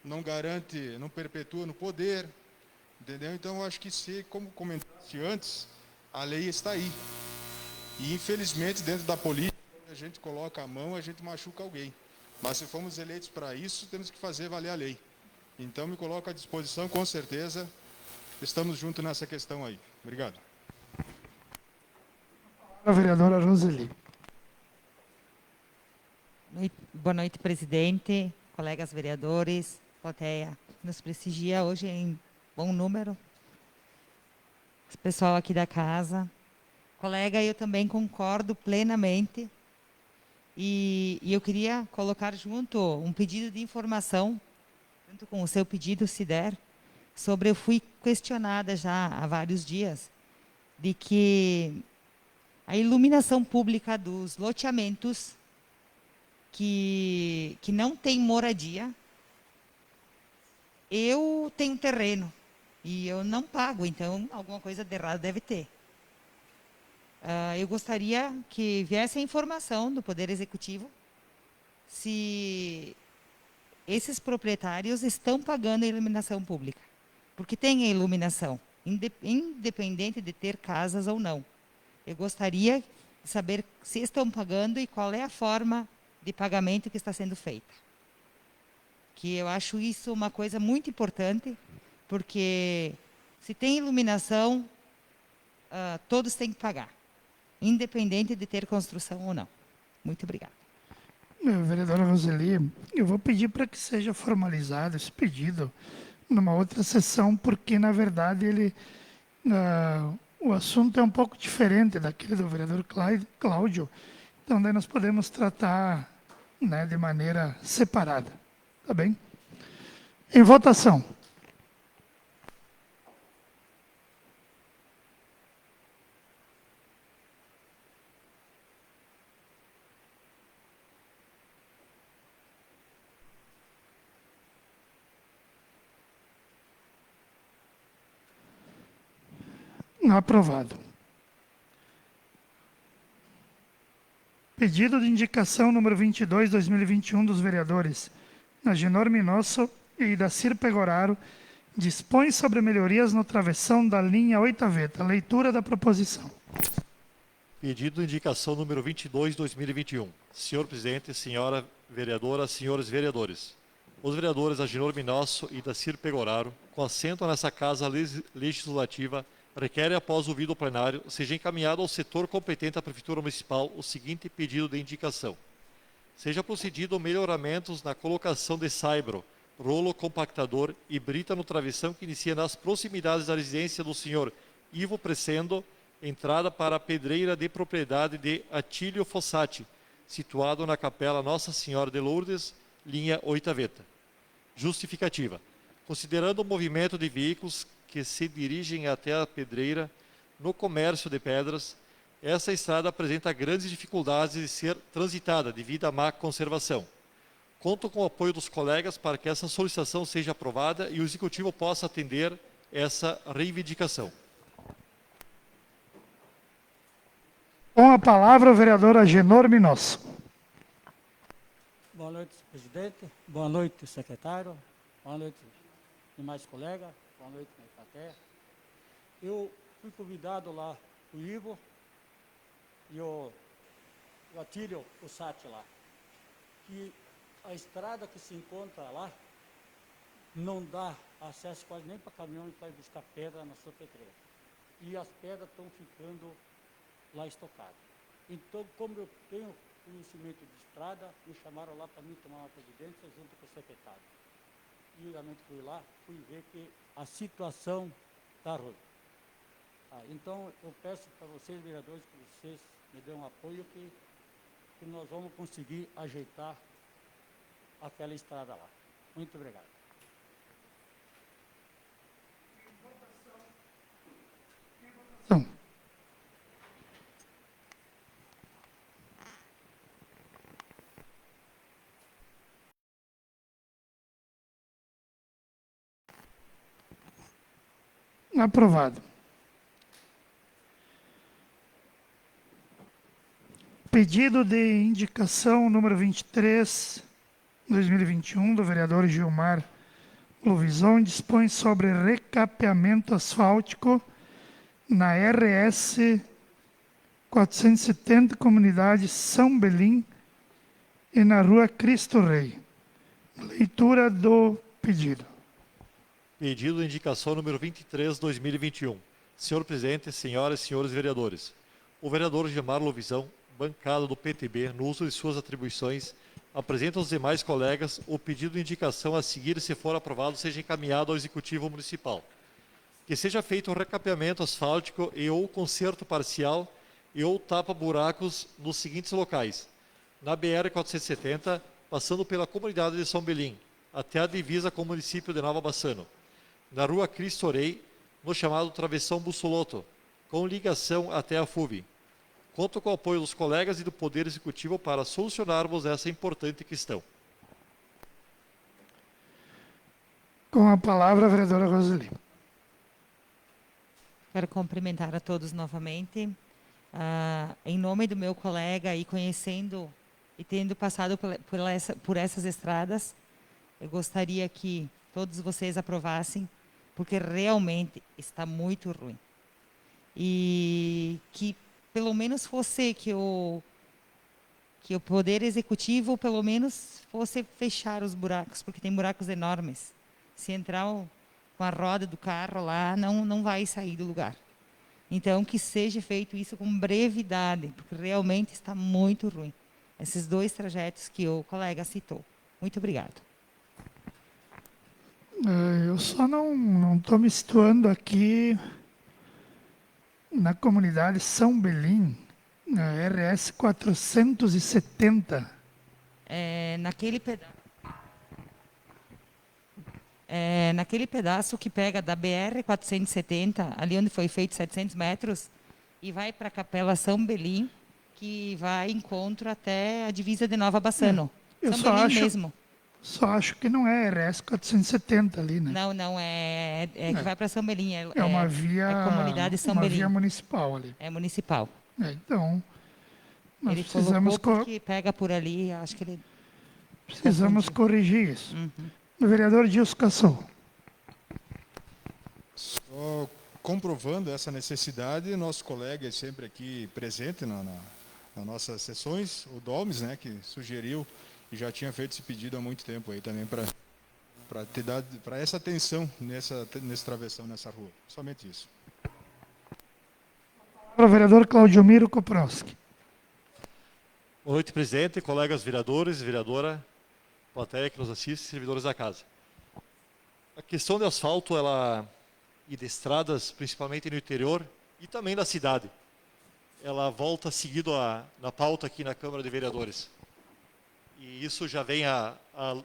não garante, não perpetua no poder, entendeu? Então, eu acho que, como comentaste antes, a lei está aí. E, infelizmente, dentro da política, quando a gente coloca a mão, a gente machuca alguém. Mas, se fomos eleitos para isso, temos que fazer valer a lei. Então, me coloco à disposição, com certeza, estamos juntos nessa questão aí. Obrigado. A vereadora Roseli. Boa noite, presidente, colegas vereadores, plateia que nos prestigia hoje em bom número, o pessoal aqui da casa. Colega, eu também concordo plenamente e eu queria colocar junto um pedido de informação, junto com o seu pedido, se der, sobre eu fui questionada já há vários dias, de que a iluminação pública dos loteamentos que não tem moradia, eu tenho terreno e eu não pago, então alguma coisa de errado deve ter. Eu gostaria que viesse a informação do Poder Executivo se esses proprietários estão pagando a iluminação pública, porque tem a iluminação, independente de ter casas ou não. Eu gostaria de saber se estão pagando e qual é a forma de pagamento que está sendo feita. Que eu acho isso uma coisa muito importante, porque se tem iluminação, todos têm que pagar, independente de ter construção ou não. Muito obrigada. Vereadora Roseli, eu vou pedir para que seja formalizado esse pedido numa outra sessão, porque, na verdade, o assunto é um pouco diferente daquele do vereador Cláudio. Então, daí nós podemos tratar né, de maneira separada. Tá bem? Em votação. Aprovado. Pedido de indicação número 22, 2021, dos vereadores Agenor Minosso e Idacir Pegoraro, dispõe sobre melhorias no travessão da linha Oitaveta. Leitura da proposição. Pedido de indicação número 22, 2021. Senhor presidente, senhora vereadora, senhores vereadores. Os vereadores Agenor Minosso e Idacir Pegoraro, com assento nessa Casa Legislativa, requerem, após ouvido o plenário, seja encaminhado ao setor competente da Prefeitura Municipal o seguinte pedido de indicação. Seja procedido melhoramentos na colocação de saibro, rolo compactador e brita no travessão que inicia nas proximidades da residência do senhor Ivo Presendo, entrada para a pedreira de propriedade de Atílio Fossati, situado na Capela Nossa Senhora de Lourdes, linha Oitaveta. Justificativa. Considerando o movimento de veículos que se dirigem até a pedreira no comércio de pedras, essa estrada apresenta grandes dificuldades de ser transitada devido à má conservação. Conto com o apoio dos colegas para que essa solicitação seja aprovada e o Executivo possa atender essa reivindicação. Com a palavra o vereador Agenor Minosso. Boa noite, presidente. Boa noite, secretário. Boa noite, demais colegas. Boa noite, minha plateia. Eu fui convidado lá, o Ivo e o Atílio Fossati lá, que a estrada que se encontra lá não dá acesso quase nem para caminhão para ir buscar pedra na sua pedreira. E as pedras estão ficando lá estocadas. Então, como eu tenho conhecimento de estrada, me chamaram lá para mim tomar uma providência junto com o secretário. E realmente fui lá, fui ver que a situação está ruim. Então, eu peço para vocês, vereadores, que vocês me dêem um apoio que nós vamos conseguir ajeitar aquela estrada lá. Muito obrigado. Então, aprovado. Pedido de indicação número 23, 2021, do vereador Gilmar Lovison, dispõe sobre recapeamento asfáltico na RS 470, comunidade São Belim, e na rua Cristo Rei. Leitura do pedido. Pedido de indicação número 23, 2021. Senhor presidente, senhoras e senhores vereadores. O vereador Gilmar Lovison, bancada do PTB, no uso de suas atribuições, apresenta aos demais colegas o pedido de indicação a seguir, se for aprovado, seja encaminhado ao Executivo Municipal. Que seja feito o recapeamento asfáltico e ou conserto parcial e ou tapa-buracos nos seguintes locais. Na BR-470, passando pela comunidade de São Belim, até a divisa com o município de Nova Bassano. Na rua Cristo Rei, no chamado Travessão Bussoloto, com ligação até a FUV. Conto com o apoio dos colegas e do Poder Executivo para solucionarmos essa importante questão. Com a palavra, a vereadora Roseli. Quero cumprimentar a todos novamente. Em nome do meu colega e conhecendo e tendo passado por essas estradas, eu gostaria que todos vocês aprovassem, porque realmente está muito ruim. E que pelo menos fosse que o Poder Executivo, pelo menos, fosse fechar os buracos, porque tem buracos enormes. Se entrar com a roda do carro lá, não vai sair do lugar. Então, que seja feito isso com brevidade, porque realmente está muito ruim. Esses dois trajetos que o colega citou. Muito obrigado. Eu só não estou me situando aqui na comunidade São Belim, na RS 470. naquele pedaço que pega da BR-470, ali onde foi feito 700 metros, e vai para a Capela São Belim, que vai encontro até a divisa de Nova Bassano. Eu São só Belim acho- mesmo. Só acho que não é RS 470 ali, né? Não, que vai para São Belim. É uma via, É comunidade São uma Belim. via municipal ali. É municipal. Então, nós Ele precisamos, colocou porque pega por ali, acho que ele... precisamos confundiu. corrigir isso. Uhum. O vereador Gilson Cassol. Só comprovando essa necessidade, nosso colega sempre aqui presente nas nossas sessões, o Dolmes, né, que sugeriu e já tinha feito esse pedido há muito tempo aí também para essa atenção nesse travessão, nessa rua. Somente isso. Para o vereador Claudio Miro Koprowski. Boa noite, presidente, colegas vereadores, vereadora, plateia que nos assiste, servidores da casa. A questão de asfalto e de estradas, principalmente no interior e também da cidade, ela volta seguido na pauta aqui na Câmara de Vereadores. E isso já vem há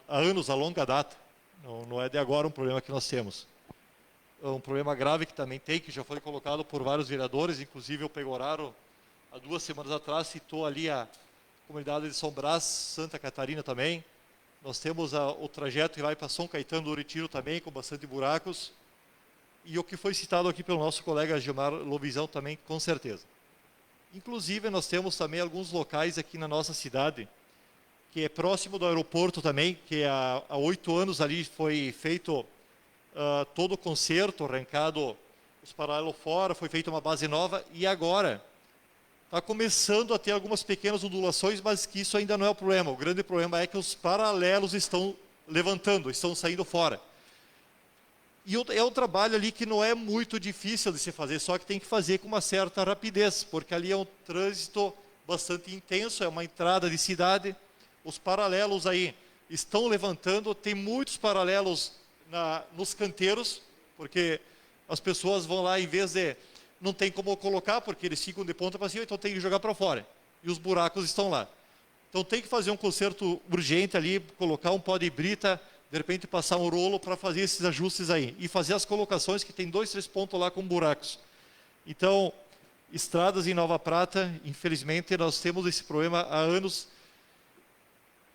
anos, a longa data. Não é de agora um problema que nós temos. É um problema grave que também tem, que já foi colocado por vários vereadores, inclusive o Pegoraro, há 2 semanas atrás, citou ali a comunidade de São Brás, Santa Catarina também. Nós temos o trajeto que vai para São Caetano do Retiro também, com bastante buracos. E o que foi citado aqui pelo nosso colega Gilmar Lovisão também, com certeza. Inclusive, nós temos também alguns locais aqui na nossa cidade, que é próximo do aeroporto também, que há 8 anos ali foi feito todo o conserto, arrancado os paralelos fora, foi feita uma base nova, e agora está começando a ter algumas pequenas ondulações, mas que isso ainda não é o problema. O grande problema é que os paralelos estão levantando, estão saindo fora. E é um trabalho ali que não é muito difícil de se fazer, só que tem que fazer com uma certa rapidez, porque ali é um trânsito bastante intenso, é uma entrada de cidade. Os paralelos aí estão levantando, tem muitos paralelos nos canteiros, porque as pessoas vão lá, em vez de... Não tem como colocar, porque eles ficam de ponta para cima, então tem que jogar para fora. E os buracos estão lá. Então tem que fazer um conserto urgente ali, colocar um pó de brita, de repente passar um rolo para fazer esses ajustes aí. E fazer as colocações, que tem 2, 3 pontos lá com buracos. Então, estradas em Nova Prata, infelizmente, nós temos esse problema há anos,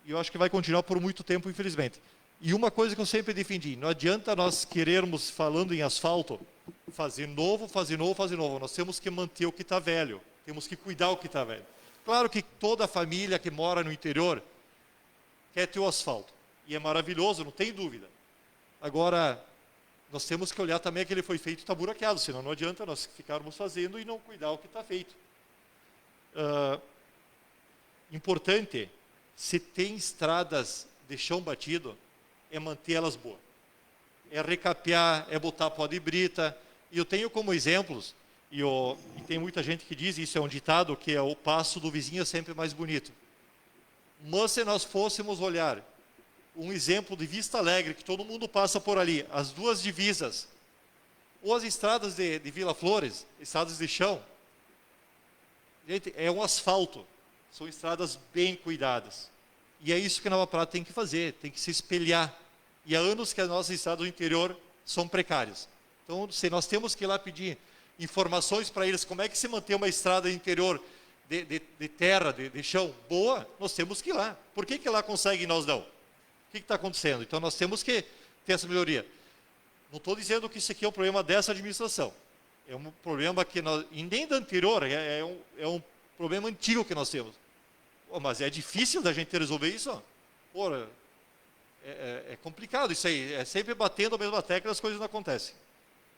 e eu acho que vai continuar por muito tempo, infelizmente. E uma coisa que eu sempre defendi, não adianta nós querermos, falando em asfalto, fazer novo. Nós temos que manter o que está velho, temos que cuidar o que está velho. Claro que toda família que mora no interior quer ter o asfalto, e é maravilhoso, não tem dúvida. Agora, nós temos que olhar também que ele foi feito e está buraqueado, senão não adianta nós ficarmos fazendo e não cuidar o que está feito. Importante, se tem estradas de chão batido, é manter elas boas. É recapear, é botar pó de brita. E eu tenho como exemplos, e tem muita gente que diz, isso é um ditado, que é o passo do vizinho é sempre mais bonito. Mas se nós fôssemos olhar um exemplo de Vista Alegre, que todo mundo passa por ali, as 2 divisas, ou as estradas de Vila Flores, estradas de chão, gente, é um asfalto, são estradas bem cuidadas. E é isso que a Nova Prata tem que fazer, tem que se espelhar. E há anos que as nossas estradas do interior são precárias. Então, se nós temos que ir lá pedir informações para eles, como é que se mantém uma estrada interior de terra, de chão, boa, nós temos que ir lá. Por que lá consegue e nós não? O que está acontecendo? Então, nós temos que ter essa melhoria. Não estou dizendo que isso aqui é um problema dessa administração. É um problema que nós... E nem da anterior, é um problema antigo que nós temos. Mas é difícil da gente resolver isso? Porra, é complicado isso aí. É sempre batendo a mesma tecla e as coisas não acontecem.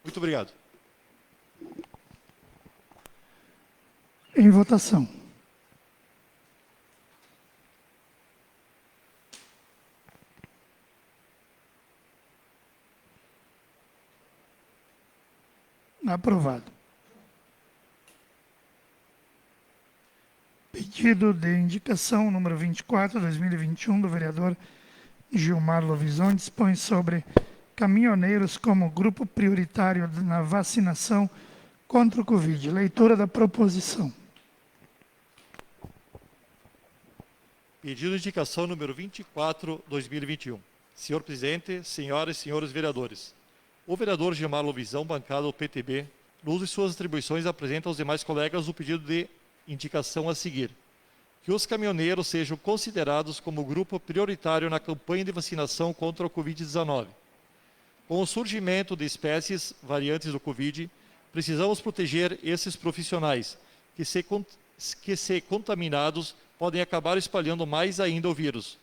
Muito obrigado. Em votação. Aprovado. Pedido de indicação número 24, 2021, do vereador Gilmar Lovisão, dispõe sobre caminhoneiros como grupo prioritário na vacinação contra o Covid. Leitura da proposição. Pedido de indicação número 24/2021. Senhor presidente, senhoras e senhores vereadores, o vereador Gilmar Lovisão, bancada do PTB, no uso de suas atribuições, apresenta aos demais colegas o pedido de indicação a seguir. Que os caminhoneiros sejam considerados como grupo prioritário na campanha de vacinação contra o Covid-19. Com o surgimento de espécies variantes do Covid, precisamos proteger esses profissionais, que se contaminados, podem acabar espalhando mais ainda o vírus.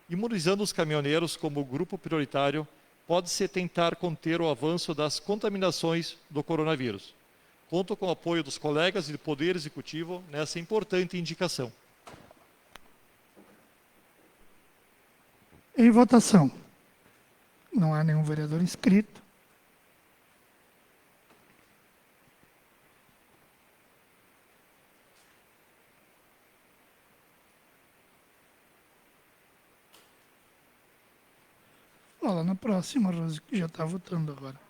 Imunizando os caminhoneiros como grupo prioritário, pode-se tentar conter o avanço das contaminações do coronavírus. Conto com o apoio dos colegas e do Poder Executivo nessa importante indicação. Em votação. Não há nenhum vereador inscrito. Fala na próxima, Rose, que já está votando agora.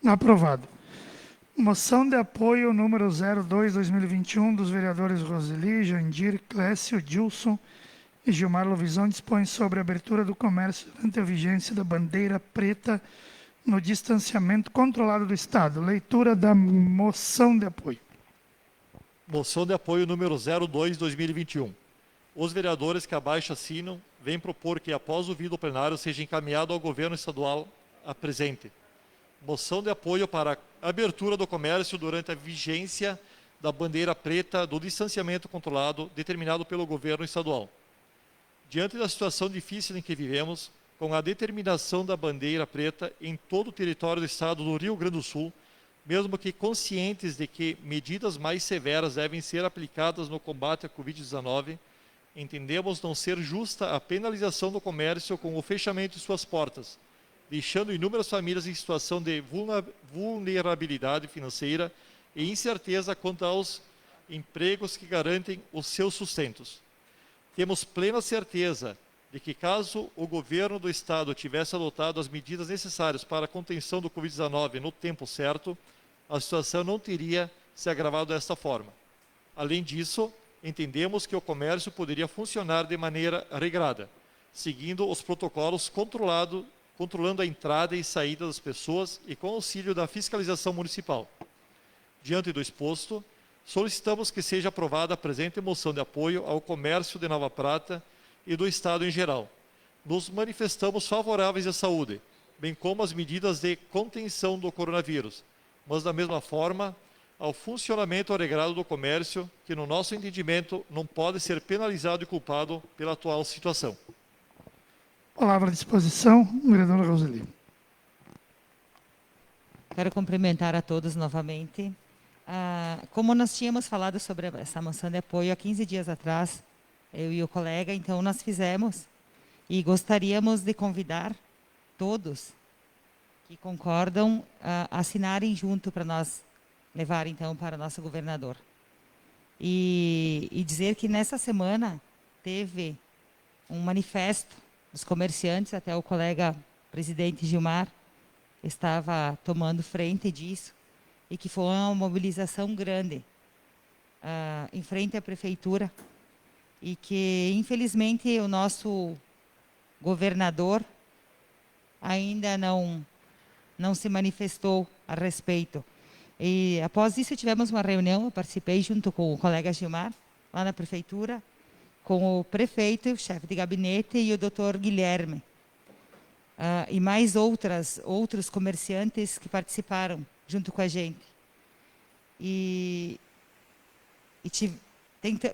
Aprovado. Moção de apoio número 02/2021 dos vereadores Roseli, Jandir, Clécio, Dilson e Gilmar Lovisão dispõe sobre a abertura do comércio durante a vigência da bandeira preta no distanciamento controlado do Estado. Leitura da moção de apoio. Moção de apoio número 02/2021. Os vereadores que abaixo assinam vêm propor que, após o vídeo plenário, seja encaminhado ao governo estadual a presente. Moção de apoio para a abertura do comércio durante a vigência da bandeira preta do distanciamento controlado determinado pelo governo estadual. Diante da situação difícil em que vivemos, com a determinação da bandeira preta em todo o território do estado do Rio Grande do Sul, mesmo que conscientes de que medidas mais severas devem ser aplicadas no combate à Covid-19, entendemos não ser justa a penalização do comércio com o fechamento de suas portas, deixando inúmeras famílias em situação de vulnerabilidade financeira e incerteza quanto aos empregos que garantem os seus sustentos. Temos plena certeza de que, caso o governo do estado tivesse adotado as medidas necessárias para a contenção do Covid-19 no tempo certo, a situação não teria se agravado desta forma. Além disso, entendemos que o comércio poderia funcionar de maneira regrada, seguindo os protocolos controlando a entrada e saída das pessoas e com auxílio da fiscalização municipal. Diante do exposto, solicitamos que seja aprovada a presente moção de apoio ao comércio de Nova Prata e do Estado em geral. Nos manifestamos favoráveis à saúde, bem como às medidas de contenção do coronavírus, mas da mesma forma ao funcionamento regrado do comércio, que no nosso entendimento não pode ser penalizado e culpado pela atual situação. Palavra à disposição, vereadora Roseli. Quero cumprimentar a todos novamente. Como nós tínhamos falado sobre essa moção de apoio há 15 dias atrás, eu e o colega, então nós fizemos e gostaríamos de convidar todos que concordam a assinarem junto para nós levar então para o nosso governador. E dizer que nessa semana teve um manifesto dos comerciantes, até o colega presidente Gilmar estava tomando frente disso, e que foi uma mobilização grande em frente à prefeitura, e que infelizmente o nosso governador ainda não se manifestou a respeito. E após isso tivemos uma reunião, eu participei junto com o colega Gilmar, lá na prefeitura, com o prefeito, o chefe de gabinete e o doutor Guilherme. E mais outros comerciantes que participaram junto com a gente.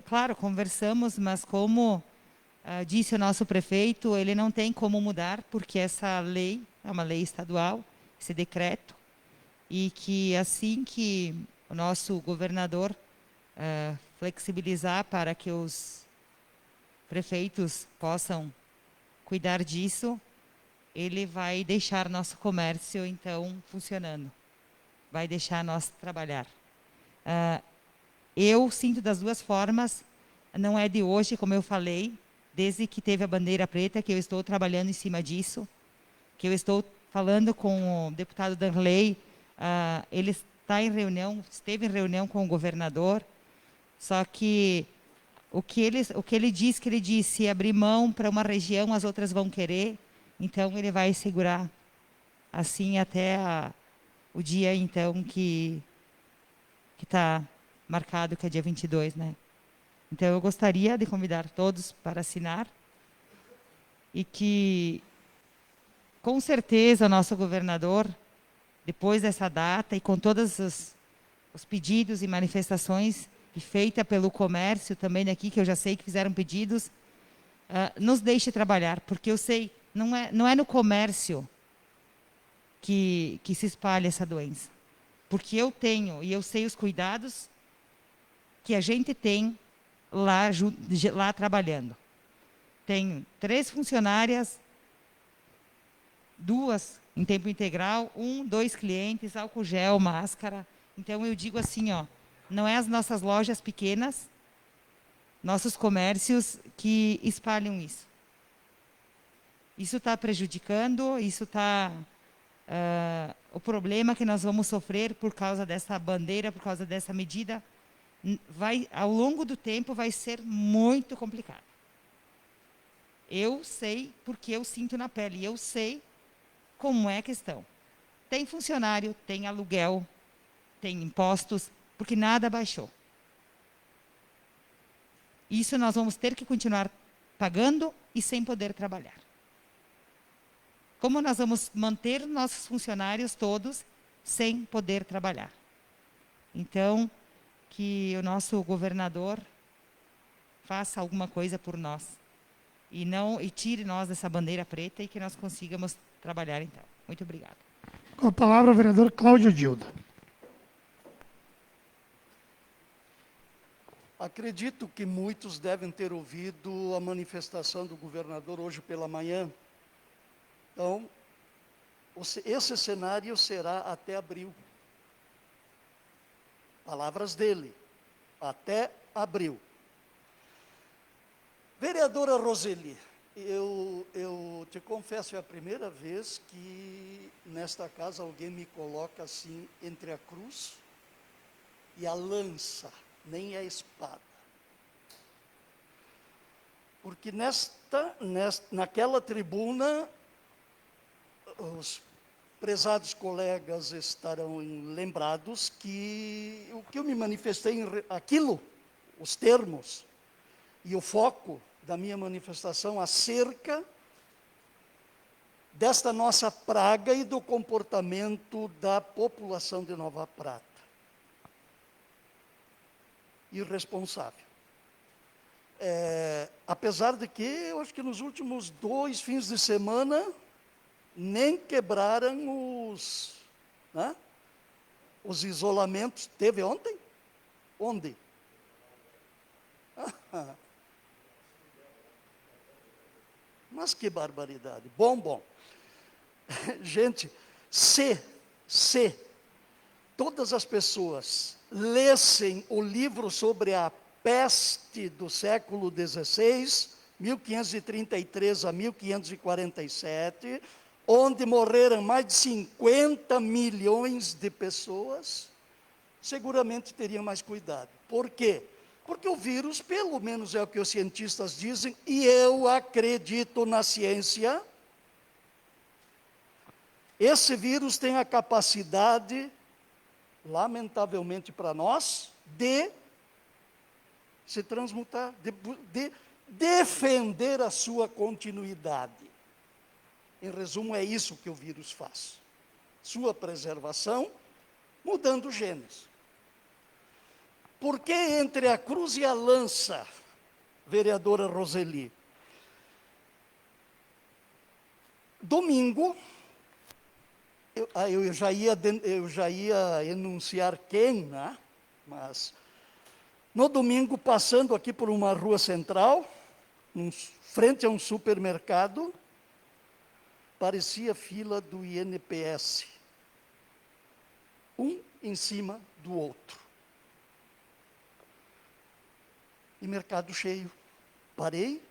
Claro, conversamos, mas como disse o nosso prefeito, ele não tem como mudar, porque essa lei é uma lei estadual, esse decreto, e que assim que o nosso governador flexibilizar para que os prefeitos possam cuidar disso, ele vai deixar nosso comércio, então, funcionando. Vai deixar nós trabalhar. Eu sinto das duas formas, não é de hoje, como eu falei, desde que teve a bandeira preta, que eu estou trabalhando em cima disso, que eu estou falando com o deputado Danley ele está em reunião, esteve em reunião com o governador, só que o que ele disse, se abrir mão para uma região, as outras vão querer, então ele vai segurar assim até o dia então que está marcado, que é dia 22, né? Então eu gostaria de convidar todos para assinar e que, com certeza, o nosso governador, depois dessa data e com todos os pedidos e manifestações feitas pelo comércio também daqui, que eu já sei que fizeram pedidos, nos deixe trabalhar, porque eu sei, não é no comércio que se espalha essa doença. Porque eu tenho, e eu sei os cuidados que a gente tem lá trabalhando. Tenho 3 funcionárias, 2 em tempo integral, 2 clientes, álcool gel, máscara. Então eu digo assim, não é as nossas lojas pequenas, nossos comércios que espalham isso. Isso está prejudicando, isso está... o problema que nós vamos sofrer por causa dessa bandeira, por causa dessa medida, ao longo do tempo vai ser muito complicado. Eu sei porque eu sinto na pele, eu sei como é a questão. Tem funcionário, tem aluguel, tem impostos, porque nada baixou. Isso nós vamos ter que continuar pagando e sem poder trabalhar. Como nós vamos manter nossos funcionários todos sem poder trabalhar? Então, que o nosso governador faça alguma coisa por nós e tire nós dessa bandeira preta e que nós consigamos trabalhar então. Muito obrigada. Com a palavra o vereador Cláudio Dilda. Acredito que muitos devem ter ouvido a manifestação do governador hoje pela manhã. Então, esse cenário será até abril. Palavras dele, até abril. Vereadora Roseli, eu te confesso, é a primeira vez que nesta casa alguém me coloca assim entre a cruz e a lança, nem a espada. Porque naquela tribuna, os prezados colegas estarão lembrados que o que eu me manifestei, os termos e o foco da minha manifestação acerca desta nossa praga e do comportamento da população de Nova Prata. Irresponsável. Apesar de que, eu acho que nos últimos 2 fins de semana, nem quebraram os isolamentos. Teve ontem? Onde? Mas que barbaridade. Bom. Gente, se todas as pessoas lessem o livro sobre a peste do século XVI, 1533 a 1547, onde morreram mais de 50 milhões de pessoas, seguramente teriam mais cuidado. Por quê? Porque o vírus, pelo menos é o que os cientistas dizem, e eu acredito na ciência, esse vírus tem a capacidade, lamentavelmente para nós, de se transmutar, de defender a sua continuidade. Em resumo, é isso que o vírus faz. Sua preservação, mudando genes. Por que entre a cruz e a lança, vereadora Roseli? Domingo, eu já ia enunciar quem, né? Mas no domingo, passando aqui por uma rua central, frente a um supermercado, parecia fila do INPS, um em cima do outro. E mercado cheio. Parei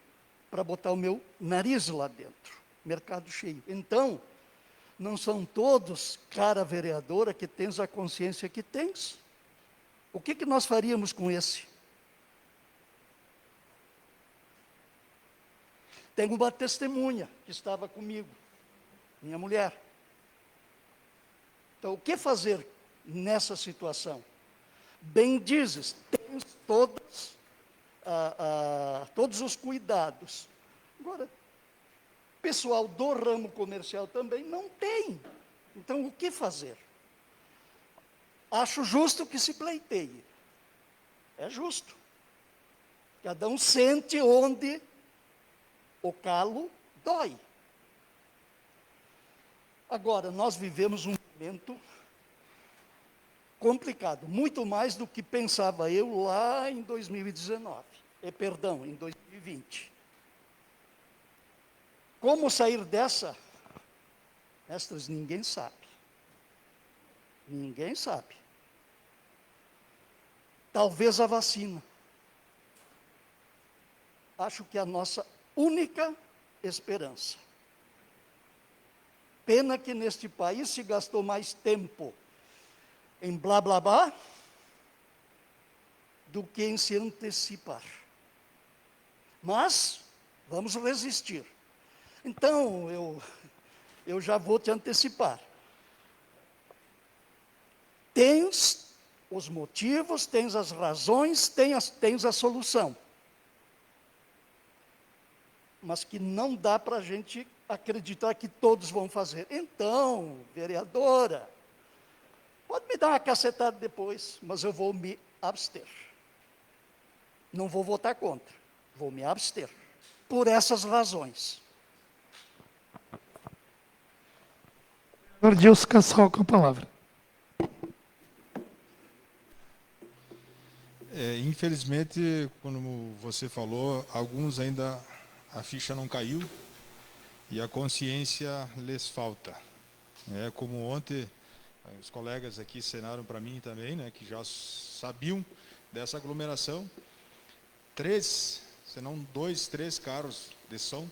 para botar o meu nariz lá dentro. Mercado cheio. Então, Não são todos, cara vereadora, que tens a consciência que tens. O que nós faríamos com esse? Tenho uma testemunha que estava comigo, minha mulher. Então, o que fazer nessa situação? Bem dizes, tens todos os cuidados. Agora, pessoal do ramo comercial também não tem. Então, o que fazer? Acho justo que se pleiteie. É justo. Cada um sente onde o calo dói. Agora, nós vivemos um momento complicado, muito mais do que pensava eu lá em 2019, em 2020. Como sair dessa? Mestres, ninguém sabe. Ninguém sabe. Talvez a vacina. Acho que é a nossa única esperança. Pena que neste país se gastou mais tempo em blá blá blá do que em se antecipar. Mas vamos resistir. Então, eu já vou te antecipar. Tens os motivos, tens as razões, tens a solução. Mas que não dá para a gente acreditar que todos vão fazer. Então, vereadora, pode me dar uma cacetada depois, mas eu vou me abster. Não vou votar contra, vou me abster. Por essas razões. Vereador Gilson Cassol com a palavra. Infelizmente, como você falou, alguns ainda a ficha não caiu e a consciência lhes falta. Como ontem os colegas aqui ensinaram para mim também, né, que já sabiam dessa aglomeração, 3, se não 2, 3 carros de som,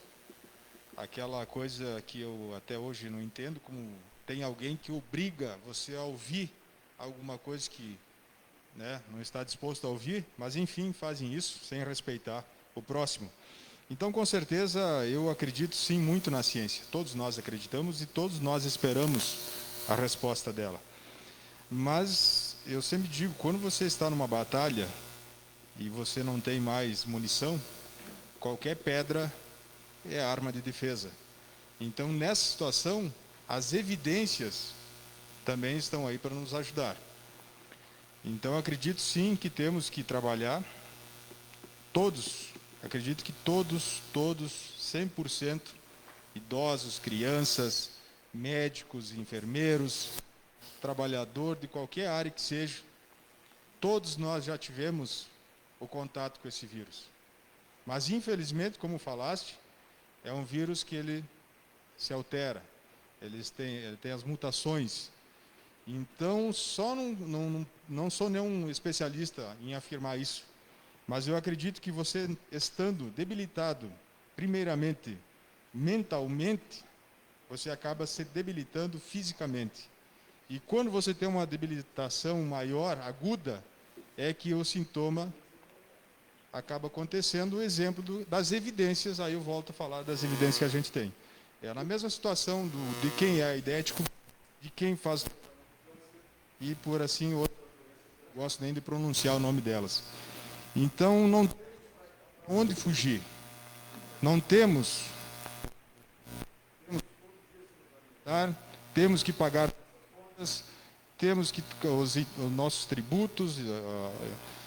aquela coisa que eu até hoje não entendo, como tem alguém que obriga você a ouvir alguma coisa que, né, não está disposto a ouvir, mas enfim, fazem isso sem respeitar o próximo. Então, com certeza, eu acredito sim muito na ciência. Todos nós acreditamos e todos nós esperamos a resposta dela. Mas eu sempre digo, quando você está numa batalha e você não tem mais munição, qualquer pedra é arma de defesa. Então, nessa situação, as evidências também estão aí para nos ajudar. Então, eu acredito sim que temos que trabalhar, todos, acredito que todos, 100%, idosos, crianças, médicos, enfermeiros, trabalhador de qualquer área que seja, todos nós já tivemos o contato com esse vírus. Mas, infelizmente, como falaste, é um vírus que ele se altera, ele tem as mutações. Então, não sou nenhum especialista em afirmar isso, mas eu acredito que você, estando debilitado, primeiramente, mentalmente, você acaba se debilitando fisicamente. E quando você tem uma debilitação maior, aguda, é que o sintoma acaba acontecendo. O exemplo das evidências, aí eu volto a falar das evidências que a gente tem. É na mesma situação de quem é aidético, de quem faz... E por assim, não gosto nem de pronunciar o nome delas. Então, não tem onde fugir. Não temos que pagar contas, temos que os nossos tributos,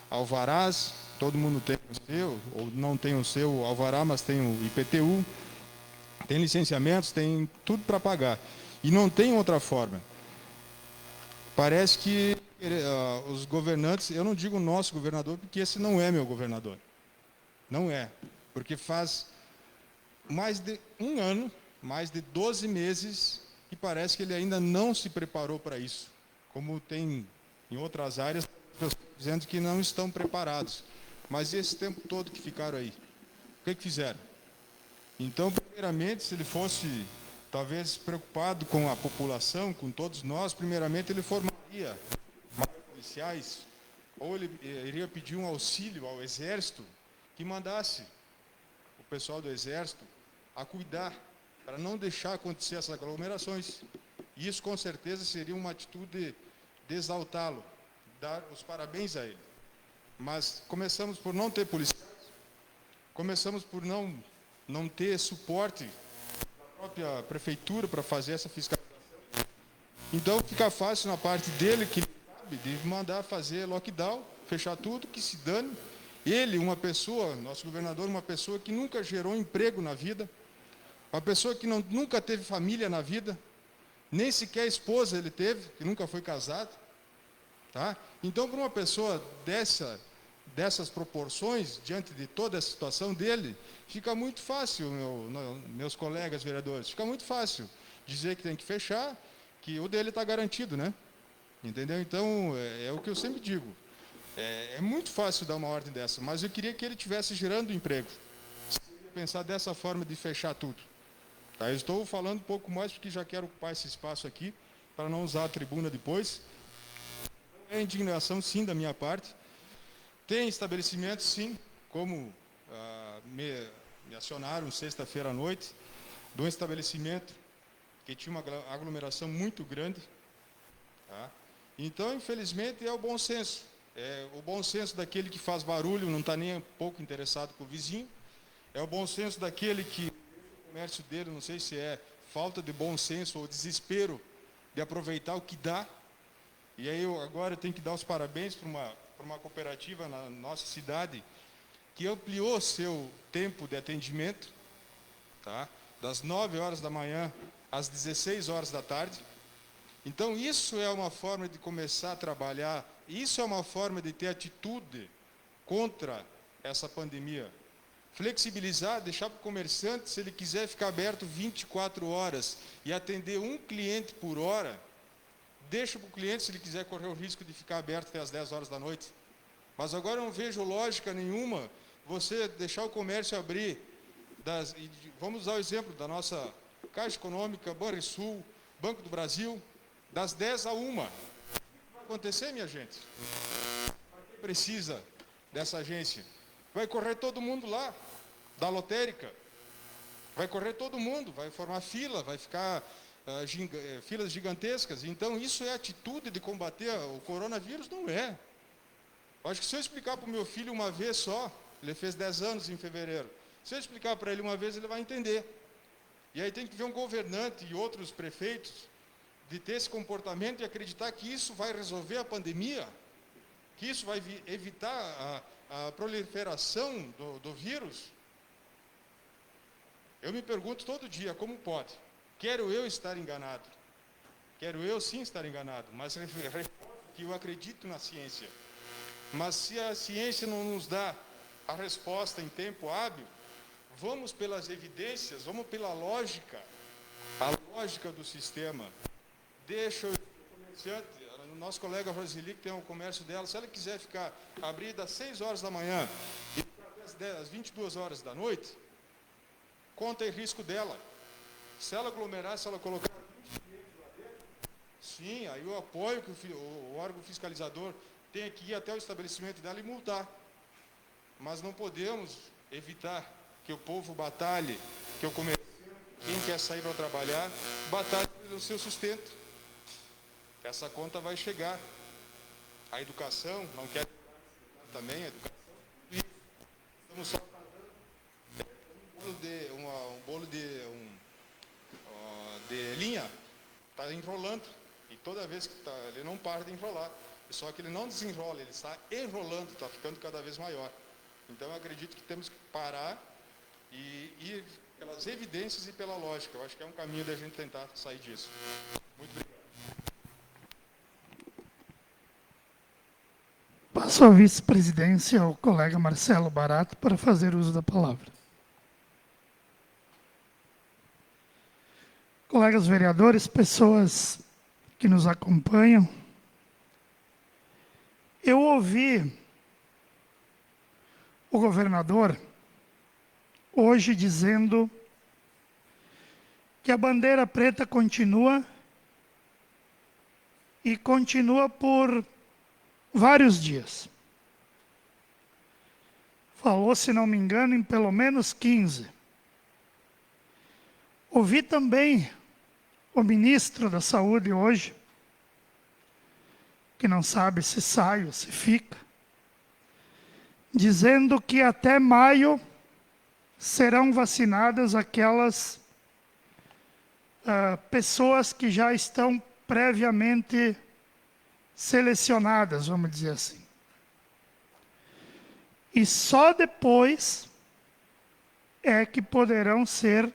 alvarás, todo mundo tem o seu, ou não tem o seu alvará, mas tem o IPTU, tem licenciamentos, tem tudo para pagar. E não tem outra forma. Parece que os governantes, eu não digo nosso governador, porque esse não é meu governador. Não é. Porque faz mais de 1 ano, mais de 12 meses, que parece que ele ainda não se preparou para isso. Como tem em outras áreas, pessoas dizendo que não estão preparados. Mas esse tempo todo que ficaram aí, o que fizeram? Então, primeiramente, se ele fosse talvez preocupado com a população, com todos nós, primeiramente ele formaria mais policiais, ou ele iria pedir um auxílio ao Exército que mandasse o pessoal do Exército a cuidar, para não deixar acontecer essas aglomerações. E isso, com certeza, seria uma atitude de exaltá-lo, dar os parabéns a ele. Mas começamos por não ter policiais, começamos por não ter suporte da própria prefeitura para fazer essa fiscalização. Então, fica fácil na parte dele, que sabe, de mandar fazer lockdown, fechar tudo, que se dane. Ele, uma pessoa, nosso governador, uma pessoa que nunca gerou emprego na vida, uma pessoa que nunca teve família na vida, nem sequer esposa ele teve, que nunca foi casado. Tá? Então, para uma pessoa dessas proporções, diante de toda a situação dele, fica muito fácil, meus colegas vereadores, fica muito fácil dizer que tem que fechar, que o dele está garantido, né? Entendeu? Então, é o que eu sempre digo. É muito fácil dar uma ordem dessa, mas eu queria que ele estivesse gerando emprego. Pensar dessa forma de fechar tudo. Tá? Eu estou falando um pouco mais porque já quero ocupar esse espaço aqui, para não usar a tribuna depois. É indignação, sim, da minha parte. Tem estabelecimentos, sim, como me acionaram sexta-feira à noite, de um estabelecimento que tinha uma aglomeração muito grande. Tá? Então, infelizmente, é o bom senso. É o bom senso daquele que faz barulho, não está nem um pouco interessado com o vizinho. É o bom senso daquele que o comércio dele, não sei se é falta de bom senso ou desespero de aproveitar o que dá. E aí agora eu tenho que dar os parabéns para uma cooperativa na nossa cidade que ampliou seu tempo de atendimento, tá? Das 9 horas da manhã às 16 horas da tarde. Então isso é uma forma de começar a trabalhar, isso é uma forma de ter atitude contra essa pandemia. Flexibilizar, deixar para o comerciante, se ele quiser ficar aberto 24 horas e atender um cliente por hora, deixa para o cliente se ele quiser correr o risco de ficar aberto até as 10 horas da noite. Mas agora eu não vejo lógica nenhuma você deixar o comércio abrir. Vamos usar o exemplo da nossa Caixa Econômica, Banrisul, Banco do Brasil, das 10 a 1. O que vai acontecer, minha gente? Para quem precisa dessa agência? Vai correr todo mundo lá, da lotérica. Vai correr todo mundo, vai formar fila, vai ficar filas gigantescas. Então, isso é atitude de combater o coronavírus? Não é. Eu acho que se eu explicar para o meu filho uma vez só, ele fez 10 anos em fevereiro, se eu explicar para ele uma vez, ele vai entender. E aí tem que ver um governante e outros prefeitos de ter esse comportamento e acreditar que isso vai resolver a pandemia, que isso vai evitar a proliferação do vírus. Eu me pergunto todo dia, como pode? Quero eu estar enganado. Quero eu sim estar enganado, mas que eu acredito na ciência. Mas se a ciência não nos dá a resposta em tempo hábil, vamos pelas evidências, vamos pela lógica, a lógica do sistema. Deixa o comerciante, o nosso colega Roseli, que tem o comércio dela, se ela quiser ficar abrida às 6 horas da manhã e até às 22 horas da noite, conta em risco dela. Se ela aglomerar, se ela colocar 20 clientes lá dentro, sim, aí eu apoio que o órgão fiscalizador tenha que ir até o estabelecimento dela e multar. Mas não podemos evitar que o povo batalhe, que o comerciante, quem quer sair para trabalhar, batalhe pelo seu sustento. Essa conta vai chegar. A educação, não quer também a educação. Estamos só um bolo de linha, está enrolando. E toda vez que ele não para de enrolar. Só que ele não desenrola, ele está enrolando, está ficando cada vez maior. Então eu acredito que temos que parar e ir pelas evidências e pela lógica. Eu acho que é um caminho da gente tentar sair disso. Muito obrigado. Passo a vice-presidência ao colega Marcelo Barato para fazer uso da palavra. Colegas vereadores, pessoas que nos acompanham, eu ouvi o governador hoje dizendo que a bandeira preta continua e continua por vários dias. Falou, se não me engano, em pelo menos 15. Ouvi também o ministro da Saúde hoje, que não sabe se sai ou se fica, dizendo que até maio serão vacinadas aquelas pessoas que já estão previamente selecionadas, vamos dizer assim. E só depois é que poderão ser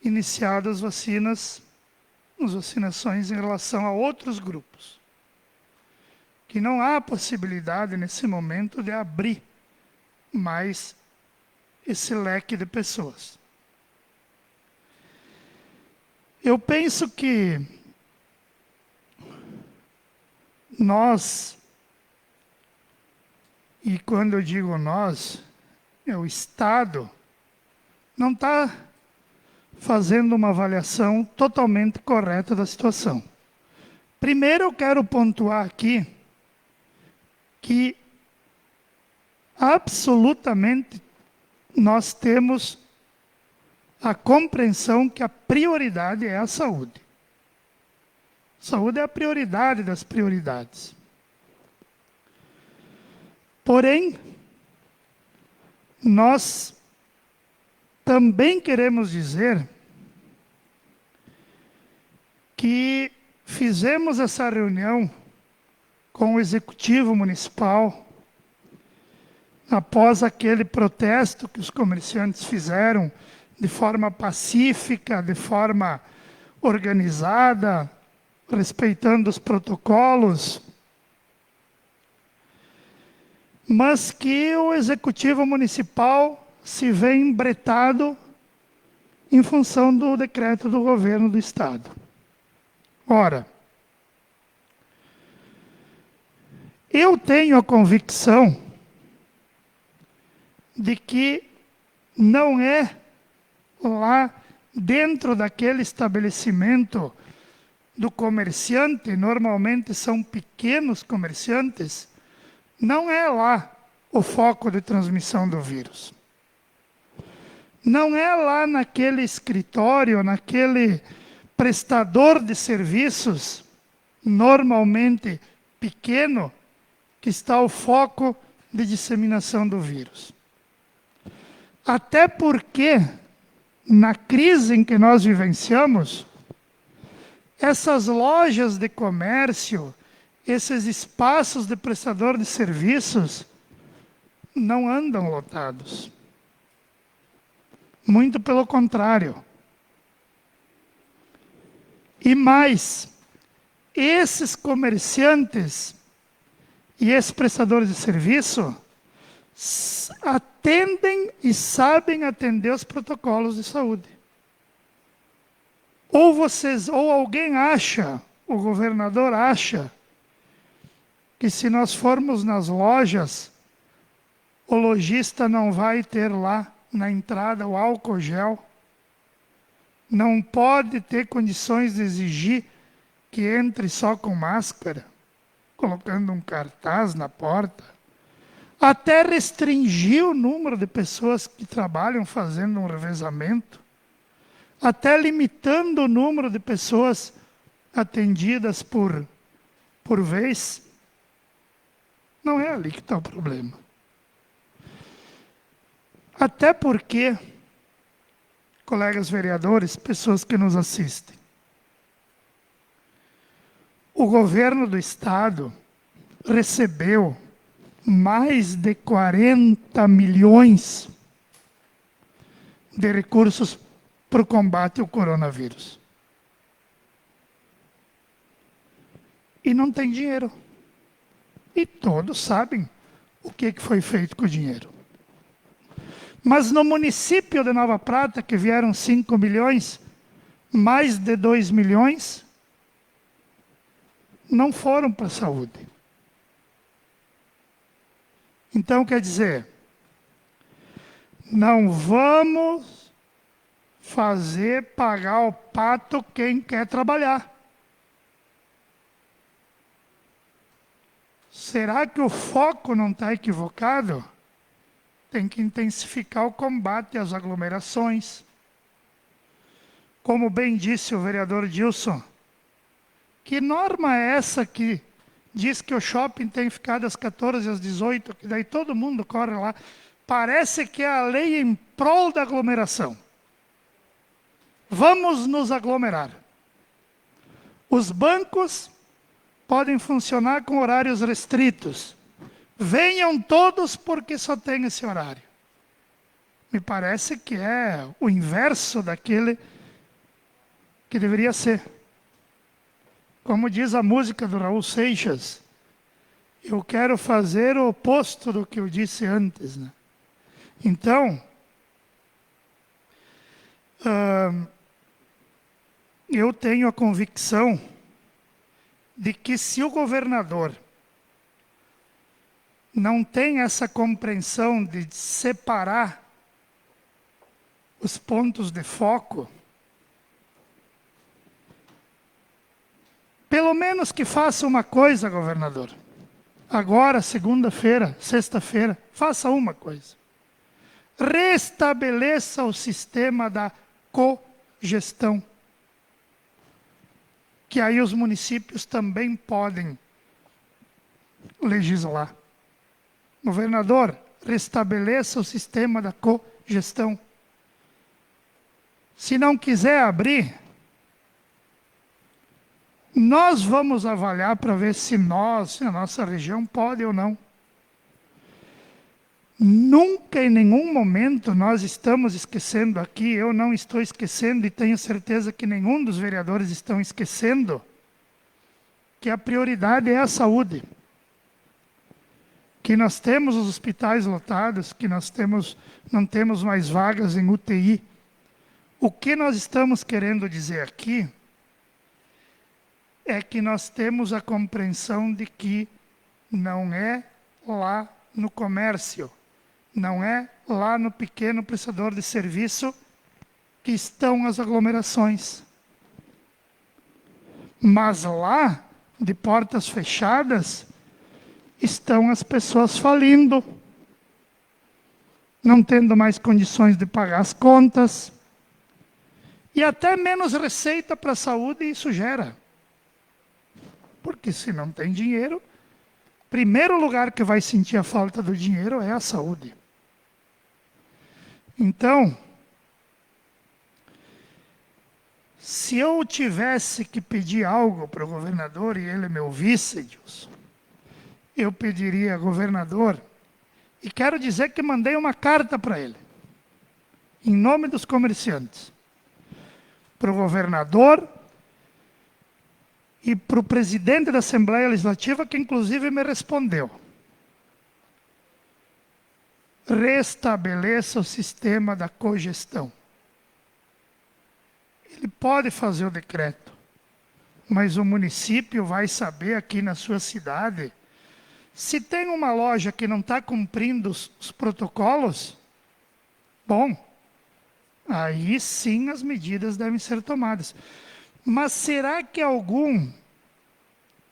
iniciadas as vacinações em relação a outros grupos. Que não há possibilidade nesse momento de abrir mais esse leque de pessoas. Eu penso que nós, e quando eu digo nós, é o Estado, não está fazendo uma avaliação totalmente correta da situação. Primeiro eu quero pontuar aqui que absolutamente nós temos a compreensão que a prioridade é a saúde. Saúde é a prioridade das prioridades. Porém, nós também queremos dizer que fizemos essa reunião com o Executivo Municipal após aquele protesto que os comerciantes fizeram de forma pacífica, de forma organizada, respeitando os protocolos, mas que o Executivo Municipal se vê embretado em função do decreto do governo do Estado. Ora, eu tenho a convicção de que não é lá dentro daquele estabelecimento do comerciante, normalmente são pequenos comerciantes, não é lá o foco de transmissão do vírus. Não é lá naquele escritório, naquele prestador de serviços, normalmente pequeno, que está o foco de disseminação do vírus. Até porque, na crise em que nós vivenciamos, essas lojas de comércio, esses espaços de prestador de serviços, não andam lotados. Muito pelo contrário. E mais, esses comerciantes e esses prestadores de serviço atendem e sabem atender os protocolos de saúde. Ou alguém acha, o governador acha, que se nós formos nas lojas, o lojista não vai ter lá na entrada o álcool gel, não pode ter condições de exigir que entre só com máscara, colocando um cartaz na porta, até restringir o número de pessoas que trabalham fazendo um revezamento, até limitando o número de pessoas atendidas por vez. Não é ali que está o problema. Até porque, colegas vereadores, pessoas que nos assistem, o governo do Estado recebeu mais de 40 milhões de recursos para o combate ao coronavírus. E não tem dinheiro. E todos sabem o que foi feito com o dinheiro. Mas no município de Nova Prata, que vieram 5 milhões, mais de 2 milhões, não foram para a saúde. Então, quer dizer, não vamos fazer pagar o pato quem quer trabalhar. Será que o foco não está equivocado? Tem que intensificar o combate às aglomerações. Como bem disse o vereador Dilson, que norma é essa que diz que o shopping tem que ficar das 14 às 18, que daí todo mundo corre lá? Parece que é a lei em prol da aglomeração. Vamos nos aglomerar. Os bancos podem funcionar com horários restritos. Venham todos porque só tem esse horário. Me parece que é o inverso daquele que deveria ser. Como diz a música do Raul Seixas, eu quero fazer o oposto do que eu disse antes, né? Então, eu tenho a convicção de que se o governador não tem essa compreensão de separar os pontos de foco, pelo menos que faça uma coisa, governador. Agora, segunda-feira, sexta-feira, faça uma coisa. Restabeleça o sistema da cogestão, que aí os municípios também podem legislar. Governador, restabeleça o sistema da cogestão. Se não quiser abrir, nós vamos avaliar para ver se a nossa região pode ou não. Nunca, em nenhum momento, nós estamos esquecendo aqui, eu não estou esquecendo e tenho certeza que nenhum dos vereadores estão esquecendo, que a prioridade é a saúde. Que nós temos os hospitais lotados, que nós não temos mais vagas em UTI. O que nós estamos querendo dizer aqui é que nós temos a compreensão de que não é lá no comércio, não é lá no pequeno prestador de serviço que estão as aglomerações. Mas lá, de portas fechadas, estão as pessoas falindo, não tendo mais condições de pagar as contas, e até menos receita para a saúde isso gera. Porque se não tem dinheiro, primeiro lugar que vai sentir a falta do dinheiro é a saúde. Então, se eu tivesse que pedir algo para o governador, e ele é meu vice, Edilson, eu pediria, governador, e quero dizer que mandei uma carta para ele, em nome dos comerciantes, para o governador e para o presidente da Assembleia Legislativa, que inclusive me respondeu. Restabeleça o sistema da cogestão. Ele pode fazer o decreto, mas o município vai saber aqui na sua cidade, se tem uma loja que não está cumprindo os protocolos, bom, aí sim as medidas devem ser tomadas. Mas será que algum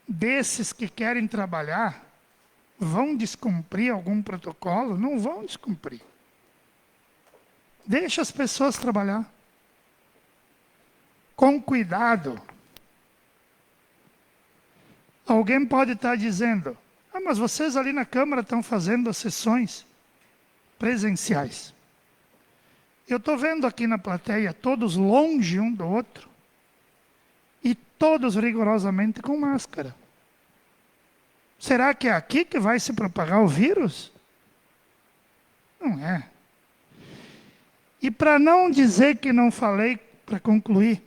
desses que querem trabalhar vão descumprir algum protocolo? Não vão descumprir. Deixa as pessoas trabalhar. Com cuidado. Alguém pode estar dizendo, mas vocês ali na Câmara estão fazendo as sessões presenciais. Eu estou vendo aqui na plateia todos longe um do outro. E todos rigorosamente com máscara. Será que é aqui que vai se propagar o vírus? Não é. E para não dizer que não falei, para concluir,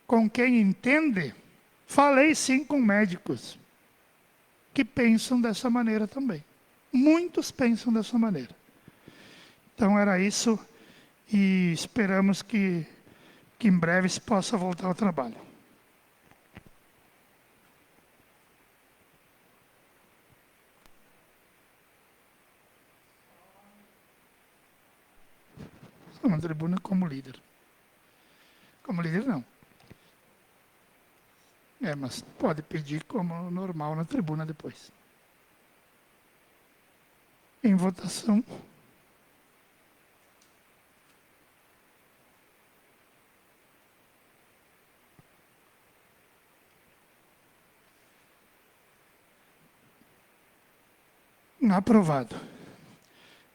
com quem entende, falei sim com médicos que pensam dessa maneira também. Muitos pensam dessa maneira. Então era isso e esperamos que em breve se possa voltar ao trabalho. Estou na tribuna como líder. Como líder, não. Mas pode pedir como normal na tribuna depois. Em votação. Aprovado.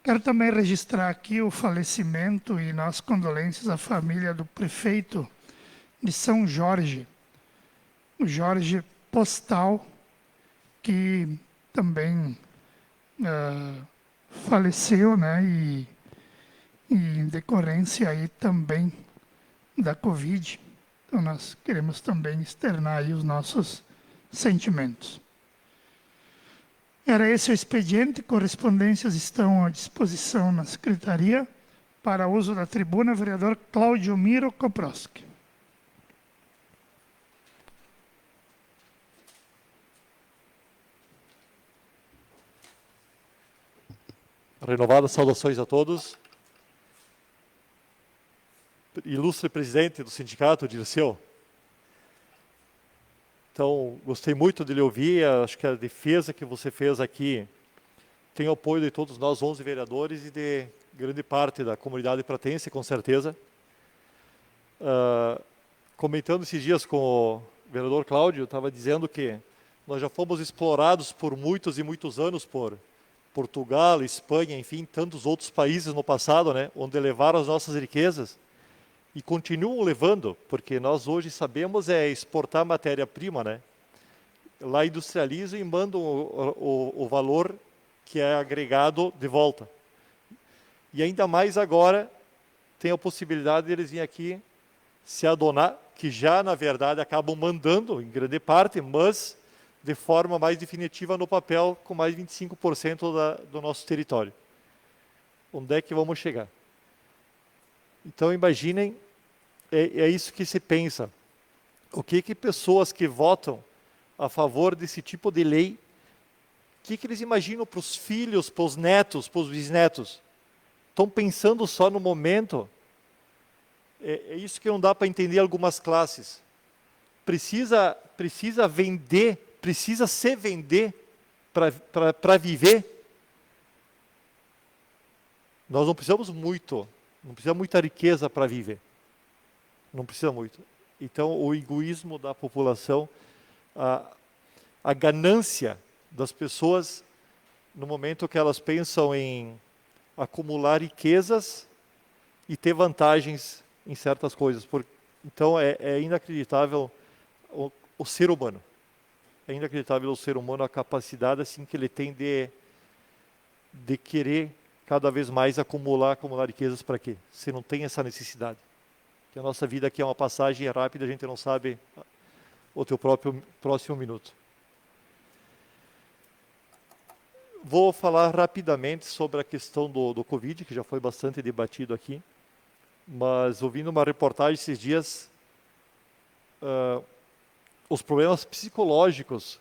Quero também registrar aqui o falecimento e nossas condolências à família do prefeito de São Jorge, o Jorge Postal, que também faleceu, né, e em decorrência aí também da Covid. Então nós queremos também externar aí os nossos sentimentos. Era esse o expediente, correspondências estão à disposição na secretaria. Para uso da tribuna, vereador Cláudio Miro Koproski. Renovadas saudações a todos. Ilustre presidente do sindicato, Dirceu. Então, gostei muito de lhe ouvir, acho que a defesa que você fez aqui tem o apoio de todos nós, 11 vereadores, e de grande parte da comunidade pratense, com certeza. Comentando esses dias com o vereador Cláudio, estava dizendo que nós já fomos explorados por muitos e muitos anos por Portugal, Espanha, enfim, tantos outros países no passado, né, onde levaram as nossas riquezas, e continuam levando, porque nós hoje sabemos exportar matéria-prima, né? Lá industrializam e mandam o valor que é agregado de volta. E ainda mais agora tem a possibilidade de eles virem aqui se adonar, que já na verdade acabam mandando em grande parte, mas de forma mais definitiva no papel, com mais 25% do nosso território. Onde é que vamos chegar? Então, imaginem, é isso que se pensa. O que pessoas que votam a favor desse tipo de lei, o que eles imaginam para os filhos, para os netos, para os bisnetos? Estão pensando só no momento? É isso que não dá para entender algumas classes. Precisa vender, precisa se vender para viver. Nós não precisamos muito. Não precisa muita riqueza para viver. Não precisa muito. Então, o egoísmo da população, a ganância das pessoas, no momento que elas pensam em acumular riquezas e ter vantagens em certas coisas. Então, é inacreditável o ser humano. É inacreditável o ser humano, a capacidade assim, que ele tem de querer cada vez mais acumular riquezas para quê? Se não tem essa necessidade. Que a nossa vida aqui é uma passagem rápida, a gente não sabe o teu próximo minuto. Vou falar rapidamente sobre a questão do Covid, que já foi bastante debatido aqui, mas ouvindo uma reportagem esses dias, os problemas psicológicos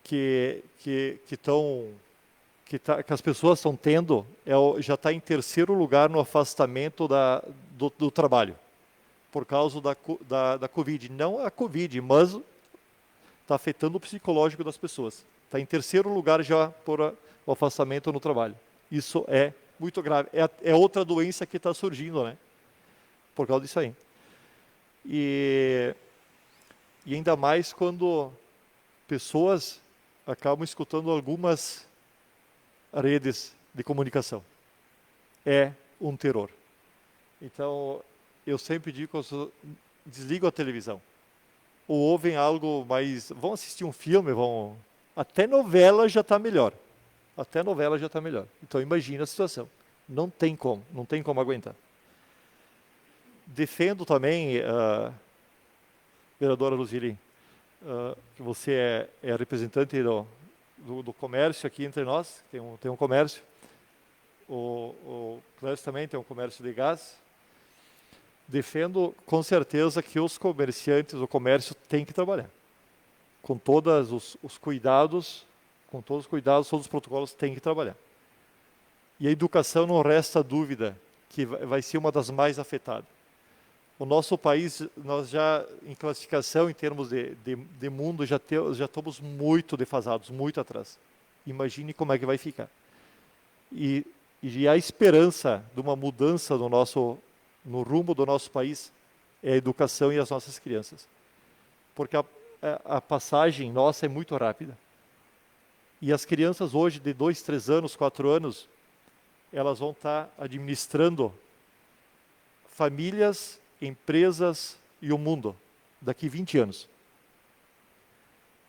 que as pessoas estão tendo já está em terceiro lugar no afastamento do trabalho, por causa da Covid. Não a Covid, mas está afetando o psicológico das pessoas. Está em terceiro lugar já por o afastamento no trabalho. Isso é muito grave. É outra doença que está surgindo, né? Por causa disso aí. E ainda mais quando pessoas acabam escutando algumas redes de comunicação. É um terror. Então, eu sempre digo, desligam a televisão. Ou ouvem algo mais... Vão assistir um filme, até novela já está melhor. Até novela já está melhor. Então, imagina a situação. Não tem como aguentar. Defendo também, vereadora Luzili, que você é representante do comércio aqui entre nós, tem um comércio. O Clécio também tem um comércio de gás. Defendo com certeza que os comerciantes, o comércio tem que trabalhar. Com todos os cuidados, todos os protocolos tem que trabalhar. E a educação não resta dúvida que vai ser uma das mais afetadas. O nosso país, nós já, em classificação, em termos de mundo, já estamos muito defasados, muito atrás. Imagine como é que vai ficar. E a esperança de uma mudança no rumo do nosso país é a educação e as nossas crianças. Porque a passagem nossa é muito rápida. E as crianças hoje, de 2, 3 anos, 4 anos, elas vão estar administrando famílias, empresas e o mundo daqui 20 anos.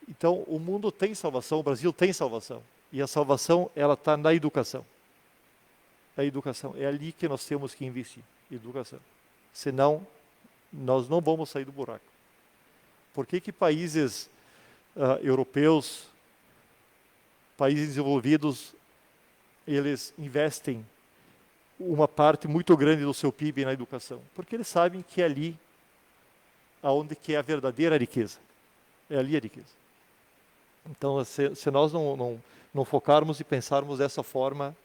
Então, o mundo tem salvação, o Brasil tem salvação. E a salvação, ela está na educação. A educação, é ali que nós temos que investir, educação. Senão, nós não vamos sair do buraco. Por que países europeus, países desenvolvidos, eles investem uma parte muito grande do seu PIB na educação? Porque eles sabem que é ali aonde que é a verdadeira riqueza. É ali a riqueza. Então, se nós não focarmos e pensarmos dessa forma,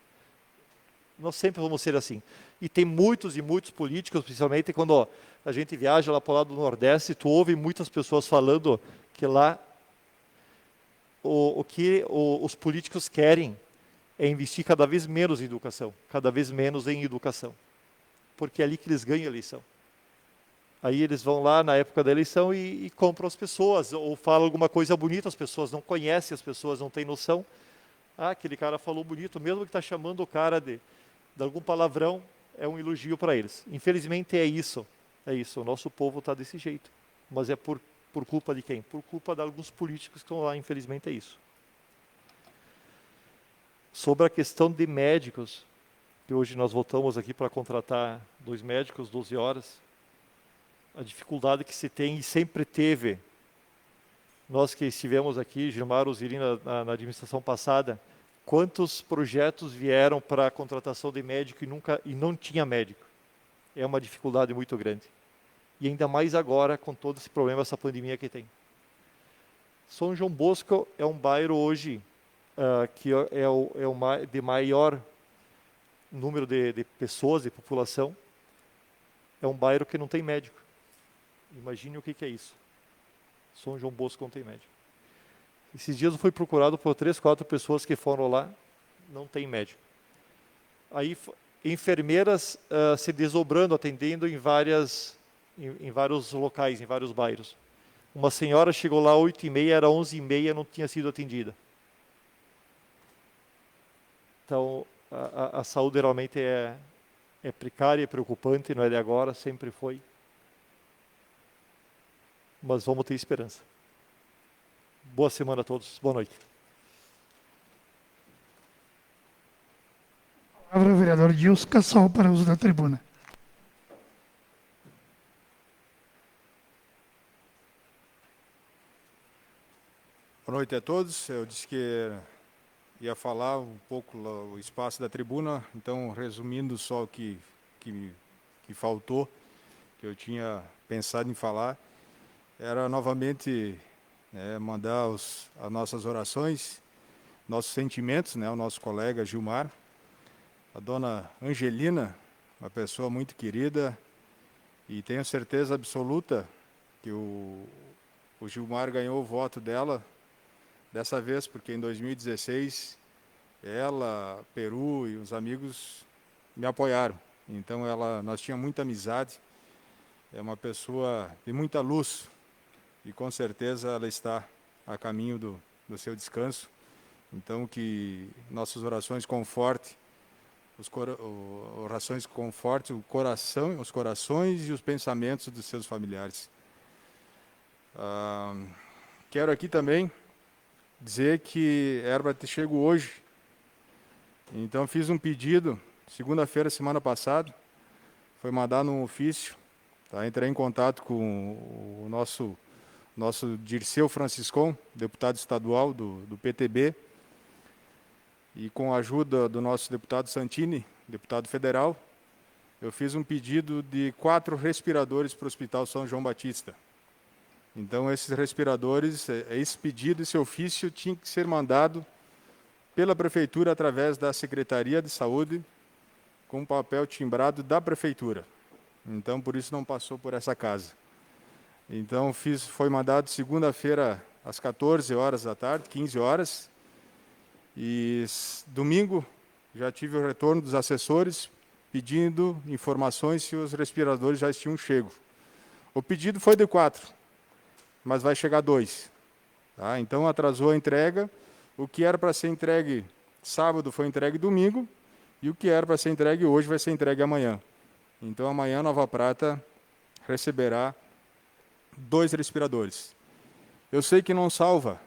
nós sempre vamos ser assim. E tem muitos e muitos políticos, principalmente quando a gente viaja lá para o lado do Nordeste, tu ouve muitas pessoas falando que lá o que os políticos querem é investir cada vez menos em educação, cada vez menos em educação. Porque é ali que eles ganham a eleição. Aí eles vão lá na época da eleição e compram as pessoas, ou falam alguma coisa bonita, as pessoas não conhecem, as pessoas não têm noção. Ah, aquele cara falou bonito, mesmo que está chamando o cara de algum palavrão, é um elogio para eles. Infelizmente é isso, o nosso povo está desse jeito. Mas é por culpa de quem? Por culpa de alguns políticos que estão lá, infelizmente é isso. Sobre a questão de médicos, que hoje nós voltamos aqui para contratar 2 médicos, 12 horas, a dificuldade que se tem e sempre teve, nós que estivemos aqui, Gilmar, Osiris, na administração passada, quantos projetos vieram para a contratação de médico e não tinha médico? É uma dificuldade muito grande. E ainda mais agora, com todo esse problema, essa pandemia que tem. São João Bosco é um bairro hoje que é o de maior número de pessoas, de população. É um bairro que não tem médico. Imagine o que é isso. São João Bosco não tem médico. Esses dias eu fui procurado por 3, 4 pessoas que foram lá, não tem médico. Aí enfermeiras se desdobrando, atendendo em vários locais, em vários bairros. Uma senhora chegou lá às 8h30, era 11h30, não tinha sido atendida. Então, a saúde realmente é precária, é preocupante, não é de agora, sempre foi. Mas vamos ter esperança. Boa semana a todos. Boa noite. Palavra, vereador Gilson Cassol, para uso da tribuna. Boa noite a todos. Eu disse que ia falar um pouco o espaço da tribuna, então, resumindo só o que faltou, que eu tinha pensado em falar, era novamente mandar as nossas orações, nossos sentimentos, ao nosso colega Gilmar, a dona Angelina, uma pessoa muito querida, e tenho certeza absoluta que o Gilmar ganhou o voto dela dessa vez, porque em 2016 ela, Peru e os amigos me apoiaram. Então nós tínhamos muita amizade, é uma pessoa de muita luz, e com certeza ela está a caminho do seu descanso. Então que nossas orações confortem os corações e os pensamentos dos seus familiares. Quero aqui também dizer que Herbert chegou hoje, então fiz um pedido, segunda-feira, semana passada, foi mandar num ofício, entrei em contato com o nosso Dirceu Franciscon, deputado estadual do PTB, e com a ajuda do nosso deputado Santini, deputado federal, eu fiz um pedido de 4 respiradores para o Hospital São João Batista. Então, esses respiradores, esse pedido, esse ofício tinha que ser mandado pela Prefeitura através da Secretaria de Saúde, com papel timbrado da Prefeitura. Então, por isso não passou por essa casa. Então, foi mandado segunda-feira às 14 horas da tarde, 15 horas. E domingo já tive o retorno dos assessores pedindo informações se os respiradores já tinham chego. O pedido foi de 4, mas vai chegar 2. Tá? Então, atrasou a entrega. O que era para ser entregue sábado foi entregue domingo, e o que era para ser entregue hoje vai ser entregue amanhã. Então, amanhã, Nova Prata receberá 2 respiradores. Eu sei que não salva,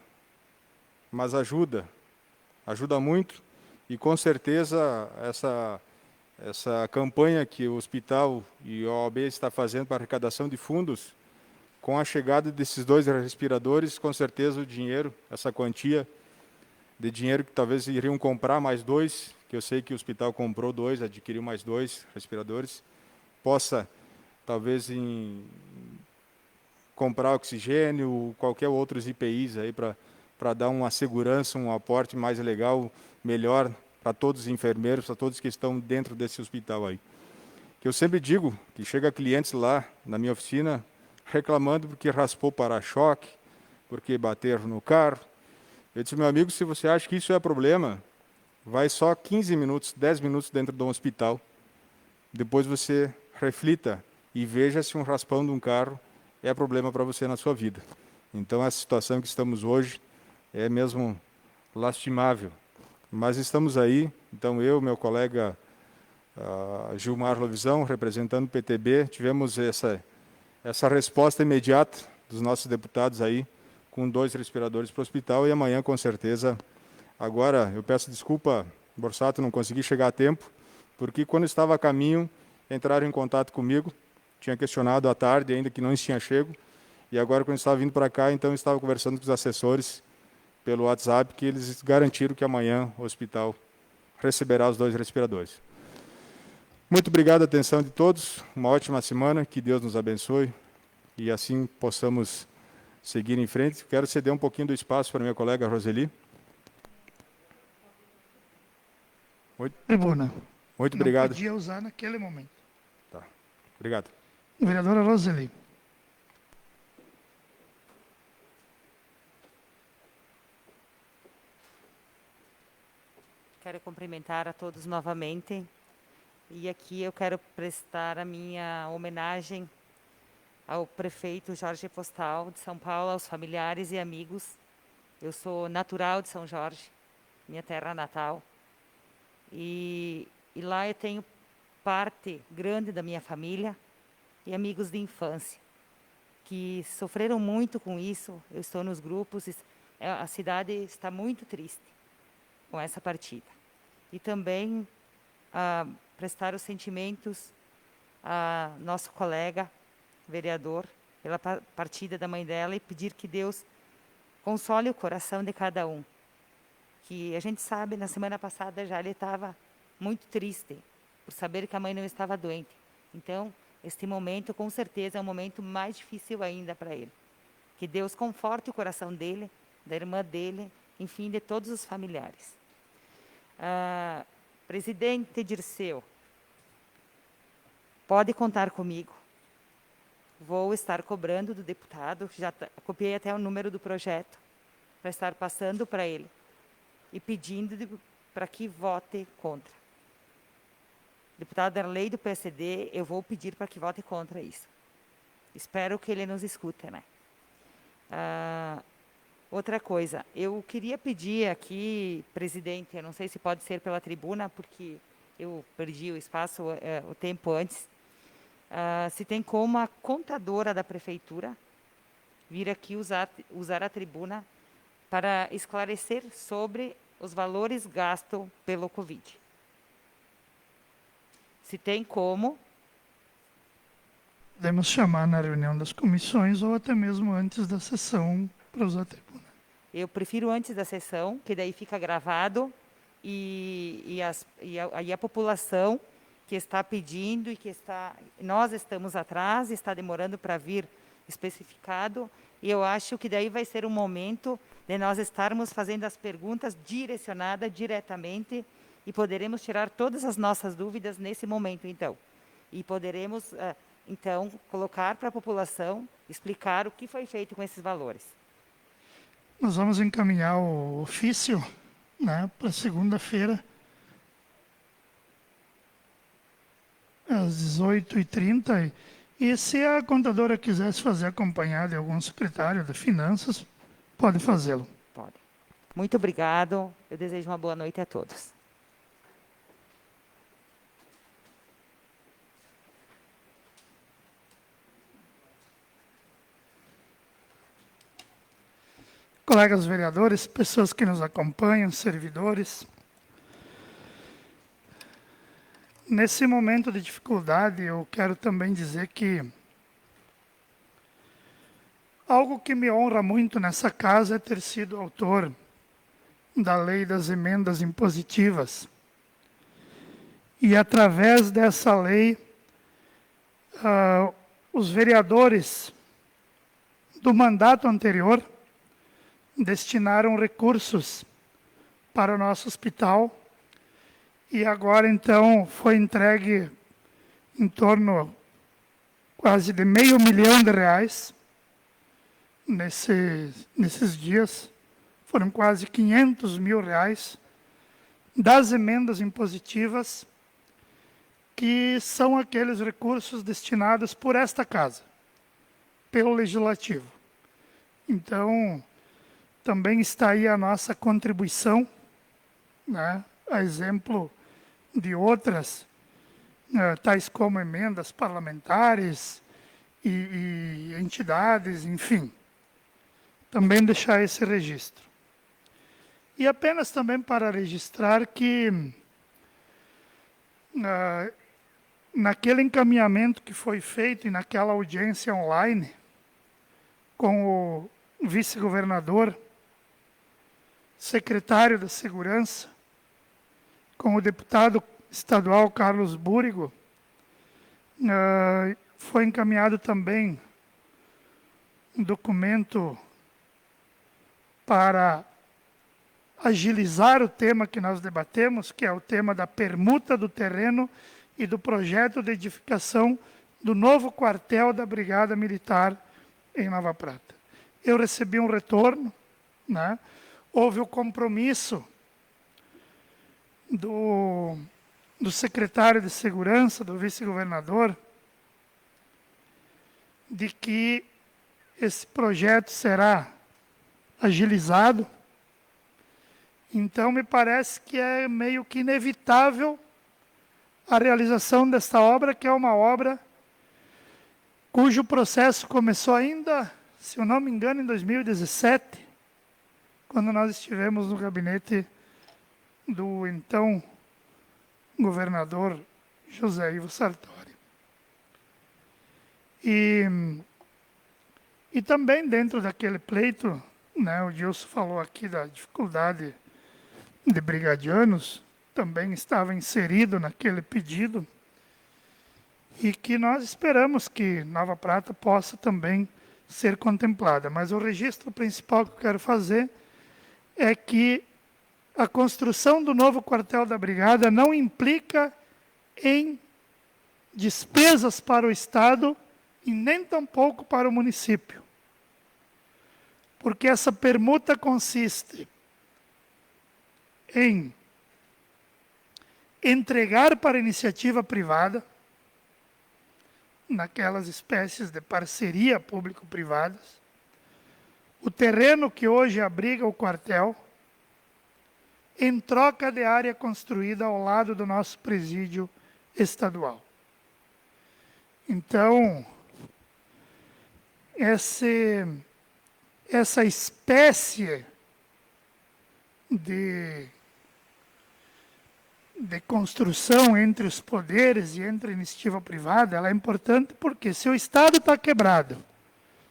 mas ajuda muito, e com certeza essa campanha que o hospital e a OAB está fazendo para arrecadação de fundos, com a chegada desses 2 respiradores, com certeza o dinheiro, essa quantia de dinheiro que talvez iriam comprar mais 2, que eu sei que o hospital comprou 2, adquiriu mais 2 respiradores, possa talvez comprar oxigênio, qualquer outros IPIs aí para dar uma segurança, um aporte mais legal, melhor para todos os enfermeiros, para todos que estão dentro desse hospital aí. Que eu sempre digo que chega clientes lá na minha oficina reclamando porque raspou para-choque, porque bateram no carro. Eu disse, meu amigo, se você acha que isso é problema, vai só 15 minutos, 10 minutos dentro de um hospital. Depois você reflita e veja se um raspão de um carro é problema para você na sua vida. Então, essa situação que estamos hoje é mesmo lastimável. Mas estamos aí, então eu, meu colega Gilmar Lovisão, representando o PTB, tivemos essa resposta imediata dos nossos deputados aí, com 2 respiradores para o hospital, e amanhã, com certeza, agora eu peço desculpa, Borsato, não consegui chegar a tempo, porque quando estava a caminho, entraram em contato comigo, tinha questionado à tarde ainda que não tinha chego, e agora quando estava vindo para cá, então estava conversando com os assessores pelo WhatsApp, que eles garantiram que amanhã o hospital receberá os 2 respiradores. Muito obrigado a atenção de todos, uma ótima semana, que Deus nos abençoe e assim possamos seguir em frente. Quero ceder um pouquinho do espaço para minha colega Roseli. Tribuna. Muito Não obrigado. podia usar naquele momento. Tá. Obrigado. Vereadora Roseli. Quero cumprimentar a todos novamente. E aqui eu quero prestar a minha homenagem ao prefeito Jorge Postal de São Paulo, aos familiares e amigos. Eu sou natural de São Jorge, minha terra natal. E lá eu tenho parte grande da minha família e amigos de infância, que sofreram muito com isso. Eu estou nos grupos, a cidade está muito triste com essa partida. E também prestar os sentimentos a nosso colega, vereador, pela partida da mãe dela, e pedir que Deus console o coração de cada um. Que a gente sabe, na semana passada já ele estava muito triste por saber que a mãe não estava doente. Então, este momento, com certeza, é um momento mais difícil ainda para ele. Que Deus conforte o coração dele, da irmã dele, enfim, de todos os familiares. Presidente Dirceu, pode contar comigo. Vou estar cobrando do deputado, já copiei até o número do projeto, para estar passando para ele e pedindo para que vote contra. Deputado Darley do PSD, eu vou pedir para que vote contra isso. Espero que ele nos escute, né? Outra coisa, eu queria pedir aqui, presidente, eu não sei se pode ser pela tribuna, porque eu perdi o espaço, o tempo antes, se tem como a contadora da prefeitura vir aqui usar a tribuna para esclarecer sobre os valores gastos pelo Covid. Se tem como. Podemos chamar na reunião das comissões ou até mesmo antes da sessão para usar a tribuna. Eu prefiro antes da sessão, que daí fica gravado e a população que está pedindo e nós estamos atrás, está demorando para vir especificado, e eu acho que daí vai ser um momento de nós estarmos fazendo as perguntas direcionadas diretamente e poderemos tirar todas as nossas dúvidas nesse momento, então. e poderemos, então, colocar para a população, explicar o que foi feito com esses valores. Nós vamos encaminhar o ofício, né, para segunda-feira, às 18h30. E se a contadora quisesse fazer acompanhar de algum secretário de Finanças, pode fazê-lo. Pode. Muito obrigado. Eu desejo uma boa noite a todos. Colegas vereadores, pessoas que nos acompanham, servidores, nesse momento de dificuldade, eu quero também dizer que algo que me honra muito nessa casa é ter sido autor da lei das emendas impositivas. E através dessa lei, os vereadores do mandato anterior destinaram recursos para o nosso hospital e agora, então, foi entregue em torno quase de R$500 mil nesses dias. Foram quase R$500 mil das emendas impositivas, que são aqueles recursos destinados por esta casa, pelo Legislativo. Então, também está aí a nossa contribuição, né, a exemplo de outras, tais como emendas parlamentares e entidades, enfim. Também deixar esse registro. E apenas também para registrar que, naquele encaminhamento que foi feito e naquela audiência online com o vice-governador, secretário da Segurança, com o deputado estadual Carlos Búrigo, foi encaminhado também um documento para agilizar o tema que nós debatemos, que é o tema da permuta do terreno e do projeto de edificação do novo quartel da Brigada Militar em Nova Prata. Eu recebi um retorno, né? Houve o compromisso do secretário de Segurança, do vice-governador, de que esse projeto será agilizado. Então, me parece que é meio que inevitável a realização desta obra, que é uma obra cujo processo começou ainda, se eu não me engano, em 2017, quando nós estivemos no gabinete do então governador José Ivo Sartori. E também dentro daquele pleito, né, o Gilson falou aqui da dificuldade de brigadianos, também estava inserido naquele pedido, e que nós esperamos que Nova Prata possa também ser contemplada. Mas o registro principal que eu quero fazer é que a construção do novo quartel da Brigada não implica em despesas para o Estado e nem tampouco para o município. Porque essa permuta consiste em entregar para a iniciativa privada, naquelas espécies de parceria público-privadas, o terreno que hoje abriga o quartel, em troca de área construída ao lado do nosso presídio estadual. Então, essa espécie de construção entre os poderes e entre a iniciativa privada, ela é importante porque se o Estado está quebrado,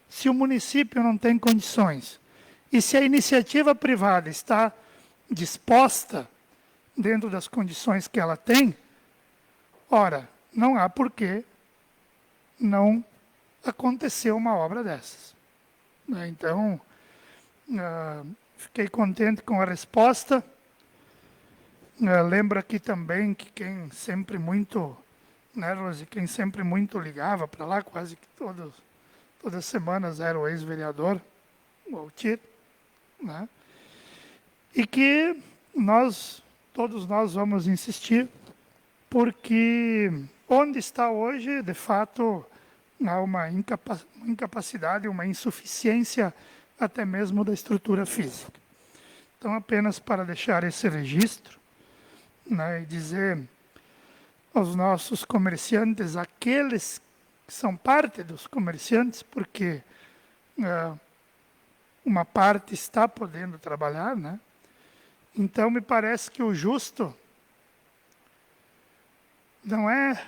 se o município não tem condições, e se a iniciativa privada está disposta dentro das condições que ela tem, ora, não há por que não acontecer uma obra dessas. Então, fiquei contente com a resposta. Lembro aqui também que quem sempre muito né, Rose? Quem sempre muito ligava para lá, quase que todas as semanas era o ex-vereador, o Altir, né? E que todos nós vamos insistir, porque onde está hoje, de fato, há uma incapacidade, uma insuficiência até mesmo da estrutura física. Então, apenas para deixar esse registro, né, e dizer aos nossos comerciantes, aqueles que são parte dos comerciantes, porque uma parte está podendo trabalhar, né? Então, me parece que o justo não é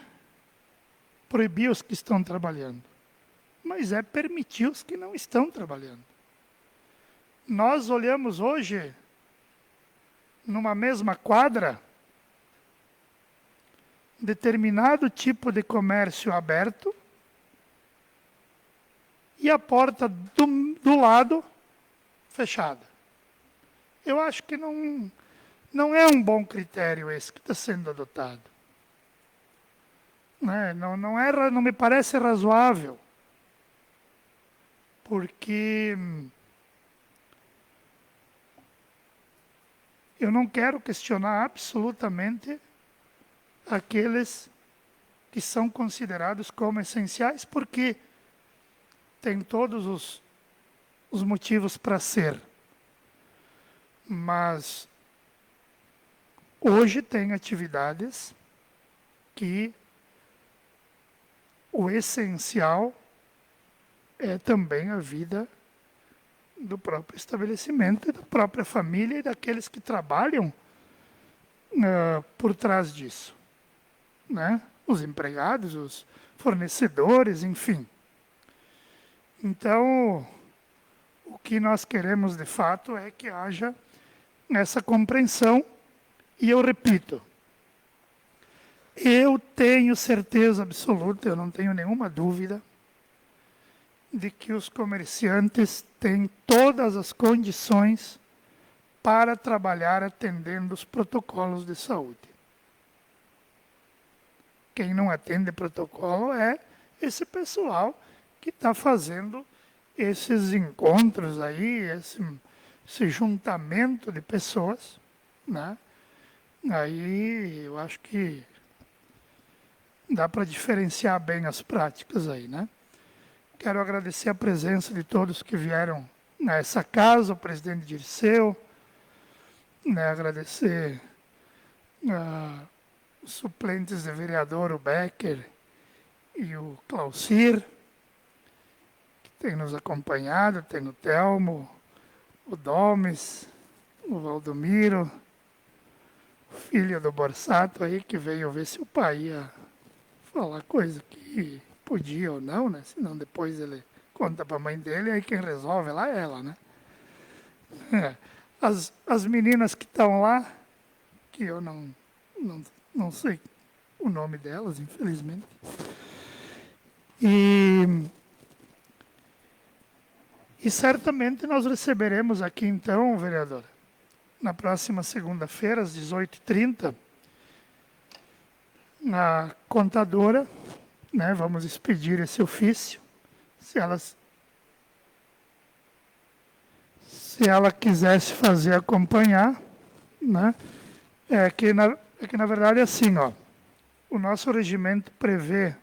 proibir os que estão trabalhando, mas é permitir os que não estão trabalhando. Nós olhamos hoje, numa mesma quadra, determinado tipo de comércio aberto e a porta do lado fechada. Eu acho que não é um bom critério esse que está sendo adotado. Não me parece razoável, porque eu não quero questionar absolutamente aqueles que são considerados como essenciais, porque tem todos os motivos para ser. Mas hoje tem atividades que o essencial é também a vida do próprio estabelecimento, e da própria família e daqueles que trabalham por trás disso, né? Os empregados, os fornecedores, enfim. Então, o que nós queremos de fato é que haja essa compreensão, e eu repito, eu tenho certeza absoluta, eu não tenho nenhuma dúvida, de que os comerciantes têm todas as condições para trabalhar atendendo os protocolos de saúde. Quem não atende protocolo é esse pessoal que está fazendo esses encontros aí, esse juntamento de pessoas, né? Aí eu acho que dá para diferenciar bem as práticas aí, né? Quero agradecer a presença de todos que vieram nessa casa, o presidente Dirceu, né, agradecer os suplentes de vereador, o Becker e o Claucir, que tem nos acompanhado, tem o Telmo, o Domes, o Valdomiro, o filho do Borsato aí, que veio ver se o pai ia falar coisa que podia ou não, né? Senão depois ele conta para a mãe dele, aí quem resolve lá é ela, né? As meninas que estão lá, que eu não sei o nome delas, infelizmente. E certamente nós receberemos aqui então, vereador, na próxima segunda-feira, às 18h30, a contadora, né, vamos expedir esse ofício, se ela quisesse fazer acompanhar, né, é que na verdade é assim, ó, o nosso regimento prevê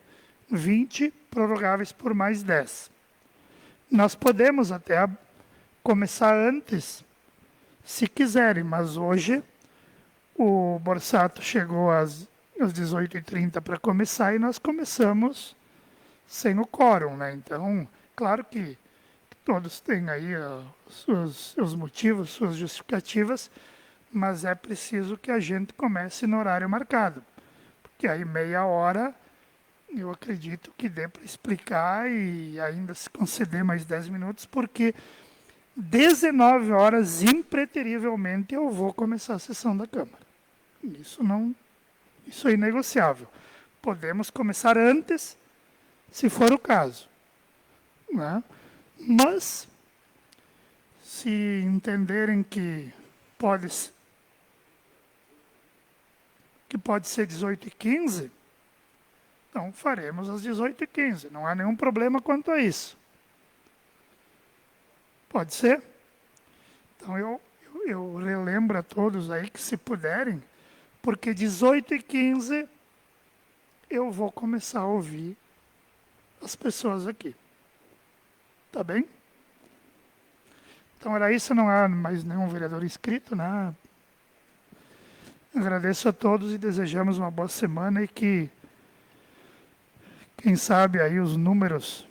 20 prorrogáveis por mais 10. Nós podemos até começar antes, se quiserem, mas hoje o Borsato chegou às 18h30 para começar e nós começamos sem o quórum, né? Então, claro que todos têm aí seus motivos, suas justificativas, mas é preciso que a gente comece no horário marcado, porque aí meia hora eu acredito que dê para explicar e ainda se conceder mais 10 minutos, porque 19 horas, impreterivelmente, eu vou começar a sessão da Câmara. Isso é inegociável. Podemos começar antes, se for o caso, né? Mas, se entenderem que pode ser 18h15, Então, faremos às 18h15. Não há nenhum problema quanto a isso. Pode ser? Então, eu relembro a todos aí que, se puderem, porque 18h15 eu vou começar a ouvir as pessoas aqui. Tá bem? Então, era isso. Não há mais nenhum vereador inscrito, né? Agradeço a todos e desejamos uma boa semana e que, quem sabe, aí os números,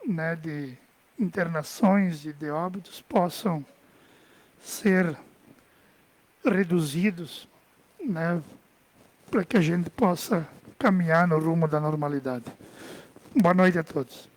né, de internações e de óbitos possam ser reduzidos, né, para que a gente possa caminhar no rumo da normalidade. Boa noite a todos.